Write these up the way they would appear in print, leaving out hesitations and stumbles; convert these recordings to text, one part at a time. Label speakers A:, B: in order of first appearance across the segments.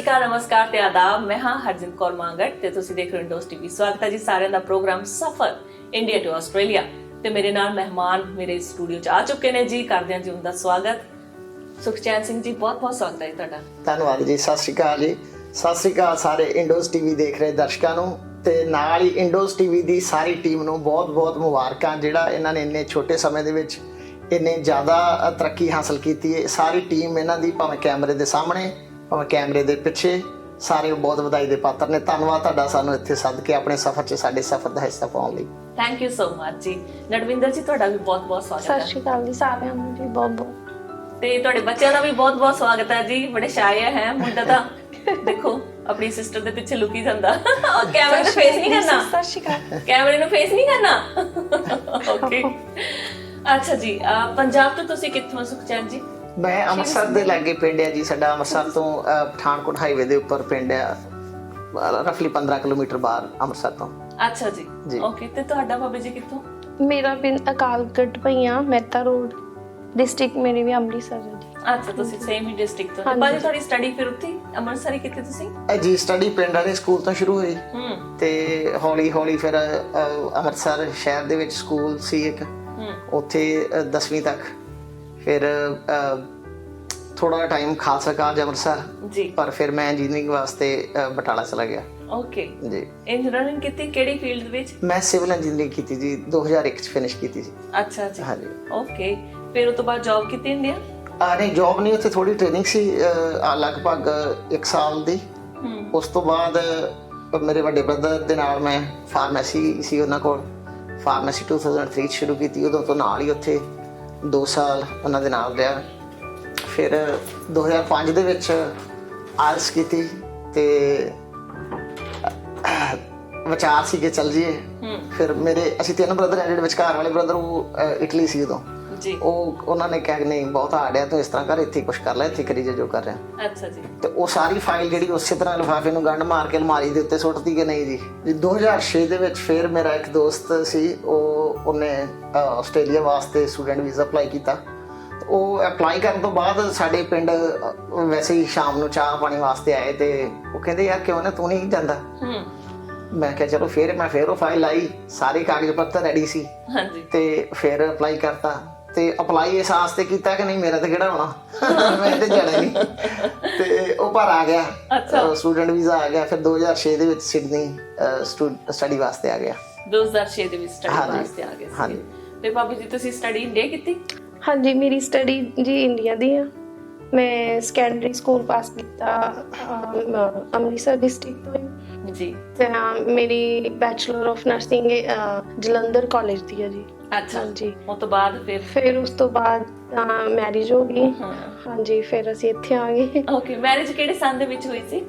A: ਅਕਾਲ, ਨਮਸਕਾਰ ਤੇ ਆਦਾਬ। ਮੈਂ ਹਾਂ ਹਰਜਿੰਦ ਕੌਰ ਮਾਂਗਟ ਤੇ ਤੁਸੀਂ ਦੇਖ ਰਹੇ ਹੋ ਇੰਡੋਸ ਟੀਵੀ। ਸਵਾਗਤ ਹੈ ਜੀ ਸਾਰਿਆਂ ਦਾ ਪ੍ਰੋਗਰਾਮ ਸਫਰ ਇੰਡੀਆ ਟੂ ਆਸਟ੍ਰੇਲੀਆ ਤੇ ਮੇਰੇ ਨਾਲ ਮਹਿਮਾਨ ਮੇਰੇ ਸਟੂਡੀਓ 'ਚ ਆ ਚੁੱਕੇ ਨੇ ਜੀ। ਕਰਦੇ ਹਾਂ ਜੀ ਉਹਨਾਂ ਦਾ ਸਵਾਗਤ। ਸੁਖਚੈਨ ਸਿੰਘ ਜੀ, ਬਹੁਤ ਬਹੁਤ ਸਵਾਗਤ ਹੈ ਤੁਹਾਡਾ।
B: ਧੰਨਵਾਦ ਜੀ। ਸਤਿ ਸ਼੍ਰੀ ਅਕਾਲ ਜੀ। ਸਤਿ ਸ਼੍ਰੀ ਅਕਾਲ ਸਾਰੇ ਇੰਡੋਸ ਟੀਵੀ ਦੇਖ ਰਹੇ ਦਰਸ਼ਕਾਂ ਨੂੰ ਤੇ ਨਾਲ ਹੀ ਇੰਡੋਸ ਟੀਵੀ ਦੀ ਸਾਰੀ ਟੀਮ ਨੂੰ ਬਹੁਤ ਬਹੁਤ ਮੁਬਾਰਕਾਂ। ਜਿਹੜਾ ਇਹਨਾਂ ਨੇ ਇੰਨੇ ਛੋਟੇ ਸਮੇਂ ਦੇ ਵਿੱਚ ਇੰਨੇ ਜ਼ਿਆਦਾ ਤਰੱਕੀ ਹਾਸਲ ਕੀਤੀ ਹੈ। ਸਾਰੀ ਟੀਮ ਇਹਨਾਂ ਦੀ ਭਾਵੇਂ ਕੈਮਰੇ ਦੇ ਸਾਹਮਣੇ ਭਾਵੇਂ ਕੈਮਰੇ ਦੇ ਪਿੱਛੇ ਸਾਰੇ ਬਹੁਤ ਵਧਾਈ ਦੇ ਪਾਤਰ ਨੇ। ਧੰਨਵਾਦ ਤੁਹਾਡਾ ਸਾਨੂੰ ਇੱਥੇ ਸੱਦ ਕੇ ਆਪਣੇ ਸਫ਼ਰ 'ਚ ਸਾਡੇ ਸਫ਼ਰ ਦਾ ਹਿੱਸਾ ਪਾਉਣ ਲਈ।
A: ਥੈਂਕ ਯੂ ਸੋ ਮਚ ਜੀ। ਨੜਵਿੰਦਰ ਜੀ, ਤੁਹਾਡਾ ਵੀ ਬਹੁਤ ਬਹੁਤ ਸਵਾਗਤ ਹੈ।
C: ਸਤਿ ਸ਼੍ਰੀ ਅਕਾਲ ਜੀ ਸਾਰਿਆਂ ਨੂੰ ਜੀ, ਬਹੁਤ ਬਹੁਤ।
A: ਤੇ ਤੁਹਾਡੇ ਬੱਚਿਆਂ ਦਾ ਵੀ ਬਹੁਤ ਬਹੁਤ ਸਵਾਗਤ ਹੈ ਜੀ। ਬੜੇ ਸ਼ਾਇਰ ਹੈ ਮੁੰਡਾ ਤਾਂ ਦੇਖੋ ਆਪਣੀ ਸਿਸਟਰ ਦੇ ਪਿੱਛੇ ਲੁਕੀ ਜਾਂਦਾ। ਕੈਮਰੇ ਨੂੰ ਫੇਸ ਨਹੀਂ ਕਰਨਾ।
C: ਸਤਿ ਸ਼੍ਰੀ ਅਕਾਲ।
A: ਕੈਮਰੇ ਨੂੰ ਫੇਸ ਨਹੀਂ ਕਰਨਾ। ਓਕੇ, ਅੱਛਾ ਜੀ। ਪੰਜਾਬ ਤੋਂ ਤੁਸੀਂ ਕਿੱਥੋਂ, ਸੁਖਚੈਨ ਜੀ?
B: ਮੈਂ ਅੰਮ੍ਰਿਤਸਰ ਦੇ ਲਾਗੇ ਪਿੰਡ ਹੈ ਜੀ ਸਾਡਾ। ਅੰਮ੍ਰਿਤਸਰ ਤੋਂ ਪਠਾਨਕੋਟ ਹਾਈਵੇ ਦੇ ਉੱਪਰ ਪਿੰਡ ਹੈ, ਰਫਲੀ 15 ਕਿਲੋਮੀਟਰ ਬਾਹਰ ਅੰਮ੍ਰਿਤਸਰ ਤੋਂ।
A: ਅੱਛਾ ਜੀ, ਓਕੇ। ਤੇ ਤੁਹਾਡਾ ਬਾਬਾ ਜੀ ਕਿੱਥੋਂ?
C: ਮੇਰਾ ਪਿੰਡ ਅਕਾਲਗੜ੍ਹ ਪਈਆਂ, ਮਹਿਤਾ ਰੋਡ, ਡਿਸਟ੍ਰਿਕਟ ਮੇਰੀ ਵੀ ਅੰਮ੍ਰਿਤਸਰ ਹੈ ਜੀ।
A: ਅੱਛਾ, ਤੁਸੀਂ ਸੇਮ ਹੀ ਡਿਸਟ੍ਰਿਕਟ ਤੋਂ। ਤੇ ਬਾਜੀ ਤੁਹਾਡੀ ਸਟੱਡੀ ਫਿਰ ਉੱਥੇ ਅੰਮ੍ਰਿਤਸਰ ਹੀ ਕਿੱਥੇ ਤੁਸੀਂ?
B: ਜੀ ਸਟੱਡੀ ਪਿੰਡ ਵਾਲੇ ਸਕੂਲ ਤੋਂ ਸ਼ੁਰੂ ਹੋਈ ਤੇ ਹੌਲੀ ਹੌਲੀ ਫਿਰ ਅੰਮ੍ਰਿਤਸਰ ਸ਼ਹਿਰ ਦੇ ਵਿੱਚ ਸਕੂਲ ਸੀ ਇੱਕ, ਉੱਥੇ 10ਵੀਂ ਤੱਕ। ਫਿਰ ਥੋੜਾ ਟਾਈਮ ਖਾਲਸਾ ਕਾਲਜ ਅੰਮ੍ਰਿਤਸਰ ਜੀ, ਪਰ ਫਿਰ ਮੈਂ ਇੰਜੀਨੀਅਰਿੰਗ ਵਾਸਤੇ ਬਟਾਲਾ ਚਲਾ ਗਿਆ।
A: ਓਕੇ
B: ਜੀ।
A: ਇੰਜੀਨੀਅਰਿੰਗ ਕੀਤੀ ਕਿਹੜੀ ਫੀਲਡ ਵਿੱਚ?
B: ਮੈਂ ਸਿਵਲ ਇੰਜੀਨੀਅਰਿੰਗ ਕੀਤੀ ਜੀ, 2001 ਚ ਫਿਨਿਸ਼ ਕੀਤੀ ਸੀ।
A: ਅੱਛਾ ਜੀ,
B: ਹਾਂਜੀ।
A: ਓਕੇ, ਫਿਰ ਉਸ ਤੋਂ ਬਾਅਦ ਜੌਬ ਕੀਤੀ ਇੰਡੀਆ?
B: ਨਹੀਂ, ਜੌਬ ਨਹੀਂ, ਉੱਥੇ ਥੋੜੀ ਟ੍ਰੇਨਿੰਗ ਸੀ ਲਗਭਗ 1 ਸਾਲ ਦੀ। ਉਸ ਤੋਂ ਬਾਅਦ ਮੇਰੇ ਵੱਡੇ ਬ੍ਰਦਰ ਦੇ ਨਾਲ ਮੈਂ ਫਾਰਮੇਸੀ ਸੀ ਉਹਨਾਂ ਕੋਲ, ਫਾਰਮੇਸੀ 2003 ਸ਼ੁਰੂ ਕੀਤੀ। ਉਦੋਂ ਤੋਂ ਨਾਲ ਹੀ ਉੱਥੇ 2 ਸਾਲ ਉਹਨਾਂ ਦੇ ਨਾਲ ਰਿਹਾ। ਫਿਰ 2005 ਦੇ ਵਿੱਚ ਆਇਲਸ ਕੀਤੀ ਤੇ ਵਿਚਾਰ ਸੀ ਕਿ ਚੱਲ ਜੀਏ। ਫਿਰ ਅਸੀਂ 3 ਬ੍ਰਦਰ ਆ, ਜਿਹੜੇ ਵਿਚਕਾਰ ਵਾਲੇ ਬ੍ਰਦਰ ਉਹ ਇਟਲੀ ਸੀ ਉਦੋਂ ਜੀ। ਉਹਨਾਂ ਨੇ ਕਿਹਾ ਕਿ ਨਹੀਂ ਬਹੁਤ ਹਾਰਡ ਹੈ, ਤੂੰ ਇਸ ਤਰ੍ਹਾਂ ਕਰ, ਇੱਥੇ ਕੁਝ ਕਰ ਲੈ, ਇੱਥੇ ਕਰੀ ਜੋ ਕਰ ਰਿਹਾ।
A: ਅੱਛਾ ਜੀ। ਤੇ
B: ਉਹ ਸਾਰੀ ਫਾਈਲ ਜਿਹੜੀ ਉਸੇ ਤਰ੍ਹਾਂ ਲਿਫਾਫੇ ਨੂੰ ਗੰਢ ਮਾਰ ਕੇ ਅਲਮਾਰੀ ਦੇ ਉੱਤੇ ਸੁੱਟਦੀ ਕਿ ਨਹੀਂ ਜੀ। 2006 ਦੇ ਵਿੱਚ ਫਿਰ ਮੇਰਾ ਇੱਕ ਦੋਸਤ ਸੀ, ਉਹਨੇ ਆਸਟ੍ਰੇਲੀਆ ਵਾਸਤੇ ਸਟੂਡੈਂਟ ਵੀਜ਼ਾ ਅਪਲਾਈ ਕੀਤਾ। ਉਹ ਅਪਲਾਈ ਕਰਨ ਤੋਂ ਬਾਅਦ ਸਾਡੇ ਪਿੰਡ ਵੈਸੇ ਹੀ ਸ਼ਾਮ ਨੂੰ ਚਾਹ ਪਾਣੀ ਵਾਸਤੇ ਆਏ ਤੇ ਉਹ ਕਹਿੰਦੇ ਯਾਰ ਕਿਉਂ ਨਾ ਤੂੰ ਨਹੀਂ ਜਾਂਦਾ। ਮੈਂ ਕਿਹਾ ਚਲੋ ਫਿਰ ਮੈਂ ਉਹ ਫਾਈਲ ਲਾਈ, ਸਾਰੇ ਕਾਗਜ਼ ਪੱਤਰ ਰੈਡੀ ਸੀ ਤੇ ਫਿਰ ਅਪਲਾਈ ਕਰਤਾ। ਤੇ ਅਪਲਾਈ ਇਸ ਆਸ ਤੇ ਕੀਤਾ ਕਿ ਨਹੀਂ ਮੇਰਾ ਤਾਂ ਕਿਹੜਾ ਹੋਣਾ, ਮੈਂ ਤੇ ਜਾਣਾ ਨਹੀਂ। ਤੇ ਉਹ ਪਰ ਆ ਗਿਆ, ਸਟੂਡੈਂਟ ਵੀਜ਼ਾ ਆ ਗਿਆ। ਫਿਰ 2006 ਦੇ ਵਿੱਚ ਸਿਡਨੀ ਸਟੱਡੀ ਵਾਸਤੇ ਆ ਗਿਆ।
A: 2006 ਦੇ ਵਿੱਚ ਸਟੱਡੀ ਵਾਸਤੇ ਆ ਗਏ। ਹਾਂਜੀ। ਤੇ ਭਾਬੀ ਜੀ ਤੁਸੀਂ ਸਟੱਡੀ ਇੰਡੀਆ ਕੀਤੀ?
C: ਹਾਂਜੀ, ਮੇਰੀ ਸਟੱਡੀ ਜੀ ਇੰਡੀਆ ਦੀ ਆ। ਮੈਂ ਸੈਕੰਡਰੀ ਸਕੂਲ ਪਾਸ ਕੀਤਾ ਅੰਮ੍ਰਿਤਸਰ ਡਿਸਟ੍ਰਿਕਟ ਤੋਂ ਜੀ। ਤੇ ਮੇਰੀ bachelor of nursing Jalandhar college ਦੀ ਹੈ ਜੀ।
A: ਅੱਛਾ ਜੀ। ਉਸ ਤੋਂ ਬਾਅਦ
C: ਫਿਰ ਉਸ ਤੋਂ ਬਾਅਦ ਮੈਰਿਜ ਹੋ ਗਈ। ਹਾਂਜੀ, ਫਿਰ ਅਸੀਂ ਇੱਥੇ ਆ ਗਏ।
A: ਓਕੇ, ਮੈਰਿਜ ਕਿਹੜੇ ਸਾਲ ਦੇ ਵਿੱਚ ਹੋਈ ਸੀ?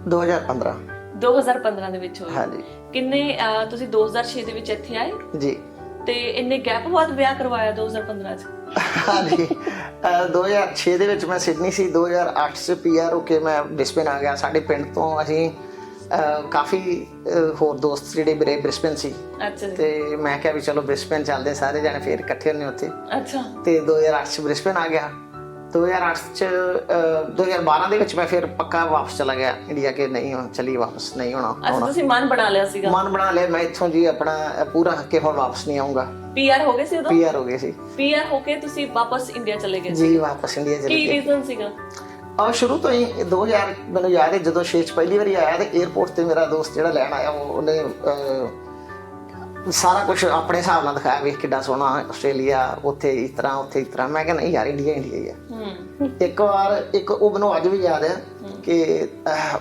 B: 2015।
A: 2015 ਦੇ ਵਿੱਚ ਹੋਈ।
B: ਹਾਂਜੀ।
A: ਕਿੰਨੇ ਤੁਸੀਂ 2006 ਦੇ ਵਿੱਚ ਇੱਥੇ ਆਏ
B: ਜੀ?
A: ਤੇ ਇੰਨੇ ਗੈਪ ਬਾਅਦ ਵਿਆਹ ਕਰਵਾਇਆ 2015 ਚ?
B: ਹਾਂਜੀ, 2006 ਦੇ ਵਿੱਚ ਮੈਂ ਸਿਡਨੀ ਸੀ। 2008 ਚ PR ਹੋ ਕੇ ਮੈਂ ਬ੍ਰਿਸਬੇਨ ਆ ਗਿਆ। ਸਾਡੇ ਪਿੰਡ ਤੋਂ ਅਸੀਂ ਕਾਫੀ ਹੋਰ ਦੋਸਤ ਜਿਹੜੇ ਮੇਰੇ ਬ੍ਰਿਸਬੇਨ ਸੀ।
A: ਅੱਛਾ ਜੀ।
B: ਤੇ ਮੈਂ ਕਿਹਾ ਵੀ ਚਲੋ ਬ੍ਰਿਸਬੇਨ ਚੱਲਦੇ ਸਾਰੇ ਜਾਣੇ, ਫਿਰ ਇਕੱਠੇ ਹੁੰਦੇ ਉੱਥੇ।
A: ਅੱਛਾ। ਤੇ
B: 2008 ਚ ਬ੍ਰਿਸਬੇਨ ਆ ਗਿਆ। 2008 ਚ 2012 ਦੇ ਵਿੱਚ ਮੈਂ ਫਿਰ ਪੱਕਾ ਵਾਪਸ ਚਲਾ ਗਿਆ ਇੰਡੀਆ ਕਿ ਨਹੀਂ ਹੁਣ ਚਲੀ ਵਾਪਸ ਨਹੀਂ ਹੋਣਾ।
A: ਅੱਛਾ, ਤੁਸੀਂ ਮਨ ਬਣਾ ਲਿਆ ਸੀਗਾ? ਮਨ
B: ਬਣਾ ਲਿਆ ਮੈਂ ਇੱਥੋਂ ਜੀ ਆਪਣਾ ਪੂਰਾ ਕਿ ਹੁਣ ਵਾਪਸ ਨਹੀਂ ਆਊਂਗਾ।
A: PR ਹੋ ਗਏ ਸੀ ਉਦੋਂ? PR
B: ਹੋ ਗਏ ਸੀ।
A: PR ਹੋ ਕੇ ਤੁਸੀਂ ਵਾਪਸ ਇੰਡੀਆ ਚਲੇ ਗਏ
B: ਜੀ? ਵਾਪਸ ਇੰਡੀਆ ਚਲੇ ਗਏ।
A: ਕੀ ਰੀਜ਼ਨ ਸੀਗਾ?
B: ਸ਼ੁਰੂ ਤੋਂ ਹੀ 2000 ਮੈਨੂੰ ਯਾਦ ਹੈ ਜਦੋਂ 6 ਚ ਪਹਿਲੀ ਵਾਰੀ ਆਇਆ ਤੇ 에ਅਰਪੋਰਟ ਤੇ ਮੇਰਾ ਦੋਸਤ ਜਿਹੜਾ ਲੈਣ ਆਇਆ ਉਹਨੇ ਸਾਰਾ ਕੁਝ ਆਪਣੇ ਹਿਸਾਬ ਨਾਲ ਦਿਖਾਇਆ, ਵੇਖ ਕਿੱਡਾ ਸੋਹਣਾ ਆਸਟ੍ਰੇਲੀਆ, ਉੱਥੇ ਇਸ ਤਰ੍ਹਾਂ ਉੱਥੇ ਇਸ ਤਰ੍ਹਾਂ। ਮੈਂ ਕਿਹਾ ਨਹੀਂ ਯਾਰ, ਇੰਡੀਆ ਹੀ ਆ। ਇੱਕ ਵਾਰ ਉਹ ਮੈਨੂੰ ਅੱਜ ਵੀ ਯਾਦ ਹੈ ਕਿ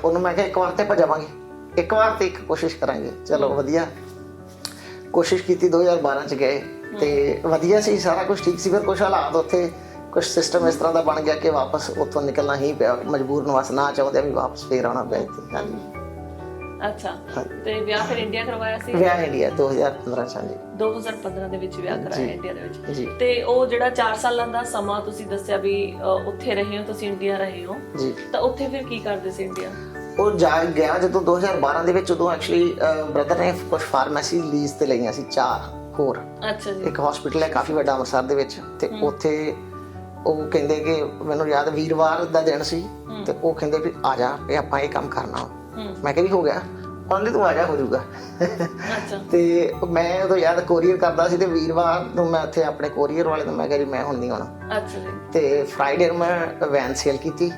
B: ਉਹਨੂੰ ਮੈਂ ਕਿਹਾ ਇੱਕ ਵਾਰ ਤੇ ਆਪਾਂ ਜਾਵਾਂਗੇ, ਇੱਕ ਵਾਰ ਤੇ ਇੱਕ ਕੋਸ਼ਿਸ਼ ਕਰਾਂਗੇ। ਚਲੋ ਵਧੀਆ ਕੋਸ਼ਿਸ਼ ਕੀਤੀ। 2012 ਚ ਗਏ ਤੇ ਵਧੀਆ ਸੀ, ਸਾਰਾ ਕੁਝ ਠੀਕ ਸੀ। ਫਿਰ ਕੁਛ ਹਾਲਾਤ ਉੱਥੇ ਕੁਛ ਸਿਸਟਮ ਇਸ ਤਰ੍ਹਾਂ ਦਾ ਬਣ ਗਿਆ ਕਿ ਵਾਪਸ ਉੱਥੋਂ ਨਿਕਲਣਾ ਹੀ ਪਿਆ ਮਜਬੂਰਨ ਵਾਸ, ਨਾ ਚਾਹੁੰਦੇ ਵੀ ਵਾਪਸ ਫੇਰ ਆਉਣਾ ਪਿਆ ਇੱਥੇ। ਹਾਂਜੀ।
A: ਅੱਛਾ, ਤੇ ਵਿਆਹ ਫਿਰ ਇੰਡੀਆ ਕਰਵਾਇਆ ਸੀ?
B: ਵਿਆਹ ਇੰਡੀਆ 2015 ਚ। ਹਾਂਜੀ,
A: 2015 ਦੇ ਵਿੱਚ ਵਿਆਹ ਕਰਾਇਆ ਇੰਡੀਆ ਦੇ ਵਿੱਚ। ਤੇ ਉਹ ਜਿਹੜਾ 4 ਸਾਲਾਂ ਦਾ ਸਮਾਂ ਤੁਸੀਂ ਦੱਸਿਆ ਵੀ ਉੱਥੇ ਰਹੇ ਹੋ, ਤੁਸੀਂ ਇੰਡੀਆ ਰਹੇ ਹੋ ਜੀ, ਤਾਂ ਉੱਥੇ ਫਿਰ ਕੀ ਕਰਦੇ ਸੀ ਇੰਡੀਆ? ਉਹ
B: ਜਾ ਗਿਆ ਜਦੋਂ 2012 ਦੇ ਵਿੱਚ। ਉਦੋਂ ਐਕਚੁਅਲੀ ਬ੍ਰਦਰ ਨੇ ਕੁਝ ਫਾਰਮੇਸੀ ਲੀਜ਼ ਤੇ ਲਈਆਂ ਸੀ 4 ਹੋਰ। ਅੱਛਾ ਜੀ। ਇੱਕ ਹਸਪੀਟਲ ਹੈ ਕਾਫੀ ਵੱਡਾ ਅੰਮ੍ਰਿਤਸਰ ਦੇ ਵਿੱਚ, ਤੇ ਉੱਥੇ ਉਹ ਕਹਿੰਦੇ ਕਿ ਮੈਨੂੰ ਯਾਦ ਵੀਰਵਾਰ ਦਾ ਦਿਨ ਸੀ ਤੇ ਉਹ ਕਹਿੰਦੇ ਵੀ ਆ ਜਾ ਵੀ ਆਪਾਂ ਇਹ ਕੰਮ ਕਰਨਾ। ਮੈਂ ਕਿਹਾ ਵੀ ਹੋ ਗਿਆ, ਕਹਿੰਦੇ ਤੂੰ ਆ ਜਾ, ਹੋ ਜਾਊਗਾ। ਤੇ ਮੈਂ ਉਦੋਂ ਯਾਦ ਕੋਰੀਅਰ ਕਰਦਾ ਸੀ ਤੇ ਵੀਰਵਾਰ ਨੂੰ ਮੈਂ ਉੱਥੇ ਆਪਣੇ ਕੋਰੀਅਰ ਵਾਲੇ ਨੂੰ ਮੈਂ ਕਿਹਾ ਜੀ ਮੈਂ ਹੁਣ ਨਹੀਂ ਆਉਣਾ। ਤੇ ਫਰਾਈਡੇ ਨੂੰ ਮੈਂ ਵੈਨ ਸੇਲ ਕੀਤੀ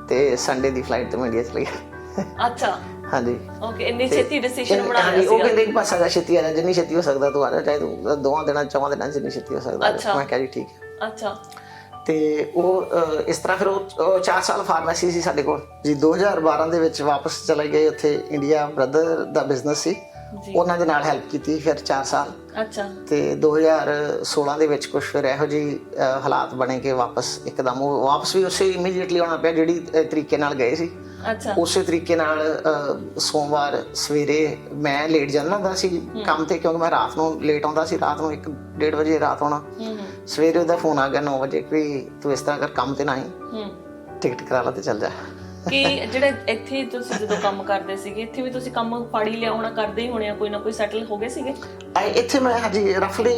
B: ਤੇ ਸੰਡੇ ਦੀ ਫਲਾਈਟ ਤੇ ਮੈਂ ਇੰਡੀਆ ਚਲੇ ਗਿਆ।
A: ਅੱਛਾ,
B: ਹਾਂਜੀ।
A: ਓਕੇ, ਇੰਨੀ ਛੇਤੀ ਡਿਸੀਜਨ ਬਣਾ ਲਿਆ ਸੀ?
B: ਉਹ ਕਹਿੰਦੇ ਕਿ ਬਸ ਆ ਜਾ, ਛੇਤੀ ਆ ਜਾ, ਜਿੰਨੀ ਛੇਤੀ ਹੋ ਸਕਦਾ ਤੂੰ ਆ ਜਾ, ਚਾਹੇ ਤੂੰ 2 ਦਿਨਾਂ 4 ਦਿਨਾਂ ਜਿੰਨੀ ਛੇਤੀ ਹੋ ਸਕਦਾ। ਮੈਂ ਕਿਹਾ ਜੀ ਠੀਕ ਹੈ।
A: ਅੱਛਾ।
B: ਤੇ ਉਹ ਇਸ ਤਰ੍ਹਾਂ ਫਿਰ ਉਹ 4 ਸਾਲ ਫਾਰਮੇਸੀ ਸੀ ਸਾਡੇ ਕੋਲ ਜੀ। 2012 ਦੇ ਵਿੱਚ ਵਾਪਸ ਚਲੇ ਗਏ ਉੱਥੇ ਇੰਡੀਆ। ਬ੍ਰਦਰ ਦਾ ਬਿਜ਼ਨਸ ਸੀ, ਉਹਨਾਂ ਦੇ ਨਾਲ ਹੈਲਪ ਕੀਤੀ ਫਿਰ 4 ਸਾਲ।
A: ਅੱਛਾ।
B: ਤੇ 2016 ਦੇ ਵਿੱਚ ਕੁਝ ਫਿਰ ਇਹੋ ਜਿਹੀ ਹਾਲਾਤ ਬਣੇ ਕਿ ਵਾਪਸ ਇੱਕਦਮ ਉਹ ਵਾਪਸ ਵੀ ਉਸੇ ਇਮੀਡੀਏਟਲੀ ਆਉਣਾ ਪਿਆ ਜਿਹੜੀ ਤਰੀਕੇ ਨਾਲ ਗਏ ਸੀ।
A: ਅੱਛਾ।
B: ਉਸੇ ਤਰੀਕੇ ਨਾਲ ਸੋਮਵਾਰ ਸਵੇਰੇ ਮੈਂ ਲੇਟ ਜਾਂਦਾ ਹੁੰਦਾ ਸੀ ਕੰਮ ਤੇ, ਕਿਉਂਕਿ ਮੈਂ ਰਾਤ ਨੂੰ ਲੇਟ ਆਉਂਦਾ ਸੀ, ਰਾਤ ਨੂੰ 1-1:30 ਵਜੇ ਰਾਤ ਆਉਣਾ। ਸਵੇਰੇ ਉਹਦਾ ਫੋਨ ਆ ਗਿਆ 9 ਵਜੇ ਕਿ ਤੂੰ ਇਸ ਤਰ੍ਹਾਂ ਕਰ, ਕੰਮ ਤੇ ਨਾ ਆਈ, ਟਿਕਟ ਕਰਾ ਲਾ ਤੇ ਚੱਲ ਜਾ।
A: ਕਿ ਜਿਹੜੇ ਇੱਥੇ ਤੁਸੀਂ ਜਦੋਂ ਕੰਮ ਕਰਦੇ ਸੀਗੇ, ਇੱਥੇ ਵੀ ਤੁਸੀਂ ਕੰਮ ਫੜ ਹੀ ਲਿਆ ਹੋਣਾ, ਕਰਦੇ ਹੀ ਹੋਣੇ ਆ, ਕੋਈ ਨਾ ਕੋਈ ਸੈਟਲ ਹੋ ਗਏ ਸੀਗੇ?
B: ਇੱਥੇ ਮੈਂ ਹਾਂਜੀ ਰਫਲੀ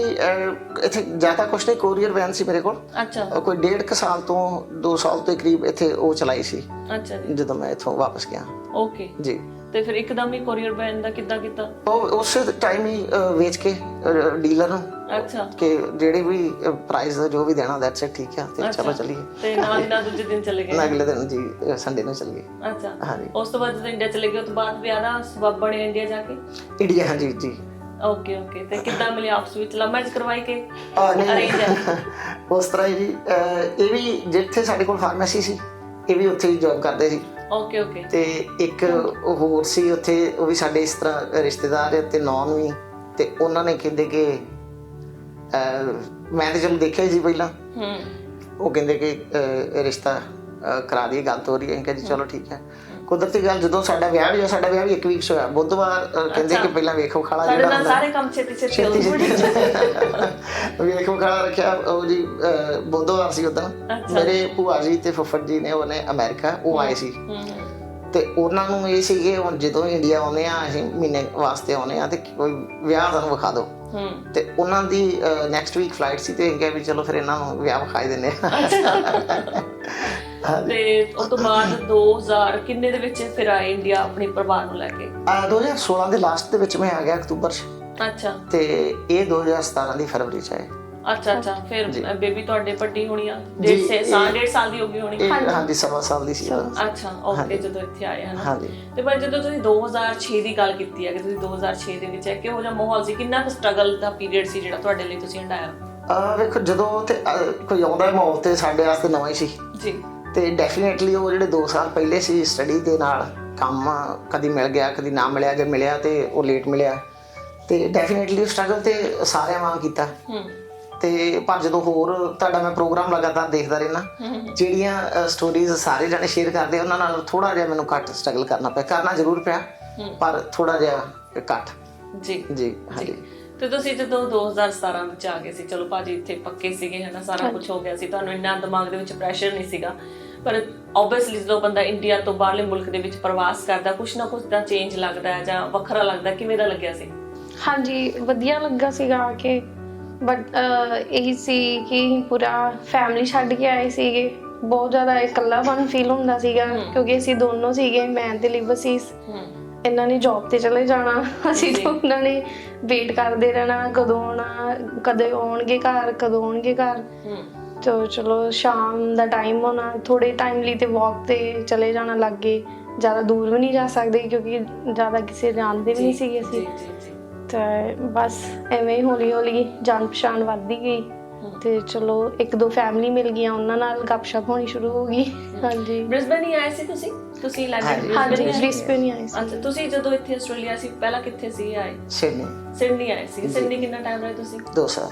B: ਇੱਥੇ ਜ਼ਿਆਦਾ ਕੁਛ ਨਹੀਂ, ਕੋਰੀਅਰ ਵੈਨ ਸੀ ਮੇਰੇ ਕੋਲ।
A: ਅੱਛਾ।
B: ਕੋਈ 1.5 ਸਾਲ ਤੋਂ 2 ਸਾਲ ਦੇ ਕਰੀਬ ਇੱਥੇ ਉਹ ਚਲਾਈ ਸੀ।
A: ਅੱਛਾ ਜੀ।
B: ਜਦੋਂ ਮੈਂ ਇੱਥੋਂ ਵਾਪਸ ਗਿਆ।
A: ਓਕੇ
B: ਜੀ।
A: ਤੇ ਫਿਰ ਇੱਕਦਮ ਹੀ ਕੋਰੀਅਰ ਵੈਨ ਦਾ ਕਿੱਦਾਂ ਕੀਤਾ?
B: ਉਹ ਉਸੇ ਟਾਈਮ ਹੀ ਵੇਚ ਕੇ ਡੀਲਰ ਨੂੰ।
A: ਅੱਛਾ।
B: ਕਿ ਜਿਹੜੇ ਵੀ ਪ੍ਰਾਈਸ ਜੋ ਵੀ ਦੇਣਾ ਦੈਟਸ ਇਟ, ਠੀਕ ਹੈ ਤੇ ਚਲੋ ਚੱਲੀਏ।
A: ਤੇ ਨਾਲ ਦੂਜੇ ਦਿਨ ਚਲੇ ਗਏ?
B: ਅਗਲੇ ਦਿਨ ਜੀ ਸੰਡੇ ਨੂੰ ਚੱਲ ਗਏ।
A: ਅੱਛਾ।
B: ਹਾਂਜੀ।
A: ਉਸ ਤੋਂ ਬਾਅਦ ਜਦੋਂ ਇੰਡੀਆ ਚਲੇ ਗਏ, ਉਸ ਤੋਂ ਬਾਅਦ ਵਿਆਹ ਦਾ ਸਬਬ ਬਣਿਆ ਇੰਡੀਆ ਜਾ ਕੇ?
B: ਇੰਡੀਆ, ਹਾਂਜੀ ਜੀ।
A: Okay okay. ਤੇ ਕਿੱਦਾਂ ਮਿਲੇ ਆਪਸ ਵਿੱਚ? ਲਵ ਮੈਰਿਜ ਕਰਵਾਈ ਕੇ
B: ਅਰੇਂਜ? ਉਸ ਤਰ੍ਹਾਂ ਹੀ ਜੀ। ਇਹ ਵੀ ਜਿੱਥੇ ਸਾਡੇ ਕੋਲ ਫਾਰਮੇਸੀ ਸੀ, ਇਹ ਵੀ ਉੱਥੇ ਹੀ ਜੌਬ ਕਰਦੇ ਸੀ।
A: Okay okay.
B: ਤੇ ਇੱਕ ਹੋਰ ਸੀ ਉੱਥੇ, ਉਹ ਵੀ ਸਾਡੇ ਇਸ ਤਰ੍ਹਾਂ ਰਿਸ਼ਤੇਦਾਰ ਤੇ ਨੌਨ ਵੀ। ਤੇ ਉਹਨਾਂ ਨੇ ਕਹਿੰਦੇ ਕਿ ਮੈਂ ਤੇ ਚਲੋ ਦੇਖਿਆ ਹੀ ਸੀ ਪਹਿਲਾਂ। ਉਹ ਕਹਿੰਦੇ ਕਿ ਰਿਸ਼ਤਾ ਕਰਾ ਦੀ, ਗੱਲ ਹੋ ਰਹੀ ਹੈ। ਕਹਿੰਦੇ ਚਲੋ ਠੀਕ ਹੈ। ਕੁਦਰਤੀ ਗੱਲ, ਜਦੋਂ ਸਾਡਾ ਵਿਆਹ ਵੀ 1 ਵੀਕ ਹੋਇਆ, ਬੁੱਧਵਾਰ ਕਹਿੰਦੇ ਕਿ ਪਹਿਲਾਂ ਵੇਖੋ ਖਾਲਾ ਜਿਹੜਾ ਹੁੰਦਾ
A: ਸਾਰੇ ਕੰਮ ਛੇਤੀ
B: ਵੇਖੋ ਖਾਲਾ ਰੱਖਿਆ। ਉਹ ਜੀ ਬੁੱਧਵਾਰ ਸੀ ਉਦੋਂ। ਮੇਰੇ ਭੂਆ ਜੀ ਤੇ ਫੁੱਫੜ ਜੀ ਨੇ, ਉਹਨੇ ਅਮਰੀਕਾ, ਉਹ ਆਏ ਸੀ। ਤੇ ਉਹਨਾਂ ਨੂੰ ਇਹ ਸੀ ਕਿ ਹੁਣ ਜਦੋਂ ਇੰਡੀਆ ਆਉਂਦੇ ਆ, ਅਸੀਂ ਮਹੀਨੇ ਵਾਸਤੇ ਆਉਂਦੇ ਆ ਤੇ ਕੋਈ ਵਿਆਹ ਸਾਨੂੰ ਵਿਖਾ ਦਿਓ। ਤੇ ਉਹਨਾਂ ਦੀ ਨੈਕਸਟ ਵੀਕ ਫਲਾਈਟ ਸੀ ਤੇ ਕਿਹਾ ਵੀ ਚਲੋ ਫਿਰ ਇਹਨਾਂ ਨੂੰ ਵਿਆਹ ਵਿਖਾਈ ਦਿੰਦੇ ਆ।
A: ਤੇ ਉਸ ਤੋਂ ਬਾਅਦ 2000 ਕਿੰਨੇ ਦੇ ਵਿੱਚ ਫਿਰ ਆਏ ਇੰਡੀਆ ਆਪਣੇ ਪਰਿਵਾਰ ਨੂੰ ਲੈ ਕੇ?
B: 2016 ਦੇ ਲਾਸਟ ਦੇ ਵਿੱਚ ਮੈਂ ਆ ਗਿਆ, ਅਕਤੂਬਰ 'ਚ।
A: ਅੱਛਾ।
B: ਤੇ ਇਹ 2017 ਦੀ ਫਰਵਰੀ 'ਚ ਆਏ।
A: ਅੱਛਾ ਅੱਛਾ। ਫਿਰ ਬੇਬੀ ਤੁਹਾਡੇ ਵੱਡੀ ਹੋਣੀ ਆ? 1.5 ਸਾਲ ਦੀ ਹੋ ਗਈ ਹੋਣੀ?
B: ਹਾਂਜੀ, 1.25 ਸਾਲ ਦੀ ਸੀ।
A: ਅੱਛਾ ਓਕੇ। ਜਦੋਂ ਇੱਥੇ ਆਏ ਹਨਾ।
B: ਹਾਂਜੀ।
A: ਤੇ ਪਰ ਜਦੋਂ ਤੁਸੀਂ 2006 ਦੀ ਗੱਲ ਕੀਤੀ ਹੈ ਕਿ ਤੁਸੀਂ 2006 ਦੇ ਵਿੱਚ ਕਿਹੋ ਜਿਹਾ ਮਾਹੌਲ ਸੀ, ਕਿੰਨਾ ਕੁ ਸਟਰਗਲ ਦਾ ਪੀਰੀਅਡ ਸੀ ਜਿਹੜਾ ਤੁਹਾਡੇ ਲਈ ਤੁਸੀਂ ਹੰਢਾਇਆ?
B: ਵੇਖੋ, ਜਦੋਂ ਤੇ ਕੋਈ ਆਉਂਦਾ ਮਾਹੌਲ ਤੇ ਸਾਡੇ ਵਾਸਤੇ ਨਵਾਂ ਹੀ ਸੀ
A: ਜੀ।
B: ਤੇ ਡੈਫੀਨੇਟਲੀ ਉਹ ਜਿਹੜੇ 2 ਸਾਲ ਪਹਿਲੇ ਸੀ ਸਟੱਡੀ ਦੇ ਨਾਲ, ਕੰਮ ਕਦੀ ਮਿਲ ਗਿਆ ਕਦੀ ਨਾ ਮਿਲਿਆ, ਜੇ ਮਿਲਿਆ ਤੇ ਉਹ ਲੇਟ ਮਿਲਿਆ, ਤੇ ਡੈਫੀਨੇਟਲੀ ਸਟਰਗਲ ਤੇ ਸਾਰਿਆਂ ਵਾਂਗ ਕੀਤਾ। ਤੇ ਪਰ ਜਦੋਂ ਹੋਰ ਤੁਹਾਡਾ ਮੈਂ ਪ੍ਰੋਗਰਾਮ ਲਗਾਤਾਰ ਦੇਖਦਾ ਰਹਿਣਾ, ਜਿਹੜੀਆਂ ਸਟੋਰੀਜ਼ ਸਾਰੇ ਜਣੇ ਸ਼ੇਅਰ ਕਰਦੇ, ਉਹਨਾਂ ਨਾਲ ਥੋੜਾ ਜਿਹਾ ਮੈਨੂੰ ਘੱਟ ਸਟਰਗਲ ਕਰਨਾ ਪਿਆ। ਕਰਨਾ ਜ਼ਰੂਰ ਪਿਆ ਪਰ ਥੋੜਾ ਜਿਹਾ ਘੱਟ। ਜੀ ਜੀ। ਹਾਂਜੀ।
A: ਤੇ ਤੁਸੀਂ ਜਦੋਂ 2017 ਵਿੱਚ ਆ ਗਏ ਸੀ, ਚਲੋ ਭਾਜੀ ਇੱਥੇ ਪੱਕੇ ਸੀਗੇ ਹਨਾ, ਸਾਰਾ ਕੁਝ ਹੋ ਗਿਆ ਸੀ, ਤੁਹਾਨੂੰ ਇੰਨਾ ਦਿਮਾਗ ਦੇ ਵਿੱਚ ਪ੍ਰੈਸ਼ਰ ਨਹੀਂ ਸੀਗਾ, ਪਰ ਓਬਵੀਅਸਲੀ ਜਦੋਂ ਬੰਦਾ ਇੰਡੀਆ ਤੋਂ ਬਾਹਰਲੇ ਮੁਲਕ ਦੇ ਵਿੱਚ ਪ੍ਰਵਾਸ ਕਰਦਾ, ਕੁਛ ਨਾ ਕੁਛ ਤਾਂ ਚੇਂਜ ਲੱਗਦਾ ਹੈ ਜਾਂ ਵੱਖਰਾ ਲੱਗਦਾ। ਕਿਵੇਂ ਦਾ ਲੱਗਿਆ ਸੀ?
C: ਹਾਂਜੀ, ਵਧੀਆ ਲੱਗਾ ਸੀਗਾ ਆ ਕੇ। ਬਟ ਇਹ ਸੀ ਕਿ ਪੂਰਾ ਫੈਮਿਲੀ ਛੱਡ ਕੇ ਆਏ ਸੀਗੇ, ਬਹੁਤ ਜ਼ਿਆਦਾ ਇਕੱਲਾਪਨ ਫੀਲ ਹੁੰਦਾ ਸੀਗਾ ਕਿਉਂਕਿ ਅਸੀਂ ਦੋਨੋਂ ਸੀਗੇ, ਮੈਂ ਤੇ ਲਿਬਸੀਸ। ਇਹਨਾਂ ਨੇ ਜੌਬ ਤੇ ਚਲੇ ਜਾਣਾ, ਅਸੀਂ ਦੋਨਾਂ ਨੇ ਵੇਟ ਕਰਦੇ ਰਹਿਣਾ ਕਦੋਂ ਆਉਣਾ, ਕਦੇ ਆਉਣਗੇ ਘਰ, ਕਦੋਂ ਆਉਣਗੇ ਘਰ। ਤੇ ਚਲੋ ਸ਼ਾਮ ਦਾ ਟਾਈਮ ਹੋਣਾ, ਥੋੜੇ ਟਾਈਮ ਲਈ ਤੇ ਵਾਕ ਤੇ ਚਲੇ ਜਾਣਾ ਲਾਗੇ, ਜ਼ਿਆਦਾ ਦੂਰ ਵੀ ਨਹੀਂ ਜਾ ਸਕਦੇ ਕਿਉਂਕਿ ਜ਼ਿਆਦਾ ਕਿਸੇ ਜਾਣਦੇ ਵੀ ਨਹੀਂ ਸੀਗੇ ਅਸੀਂ। ਤੇ ਬਸ ਐਵੇਂ ਹੀ ਹੌਲੀ ਹੌਲੀ ਜਾਣ ਪਛਾਣ ਵੱਧਦੀ ਗਈ ਤੇ ਚਲੋ 1-2 ਫੈਮਿਲੀ ਮਿਲ ਗਈਆਂ, ਉਹਨਾਂ ਨਾਲ ਗੱਪਸ਼ਪ ਹੋਣੀ ਸ਼ੁਰੂ ਹੋ ਗਈ। ਹਾਂਜੀ।
A: ਬ੍ਰਿਸਬਨ ਹੀ ਆਏ ਸੀ ਤੁਸੀਂ? ਤੁਸੀਂ
C: ਹਾਂਜੀ, ਬ੍ਰਿਸਬਨ ਹੀ ਆਏ ਸੀ।
A: ਅੱਛਾ। ਤੁਸੀਂ ਜਦੋਂ ਇੱਥੇ ਆਸਟ੍ਰੇਲੀਆ ਸੀ, ਪਹਿਲਾਂ ਕਿੱਥੇ ਸੀ ਆਏ? ਸਿਡਨੀ ਆਏ ਸੀ। ਸਿਡਨੀ ਕਿੰਨਾ ਟਾਈਮ ਰਹੇ ਤੁਸੀਂ?
B: 2 ਸਾਲ।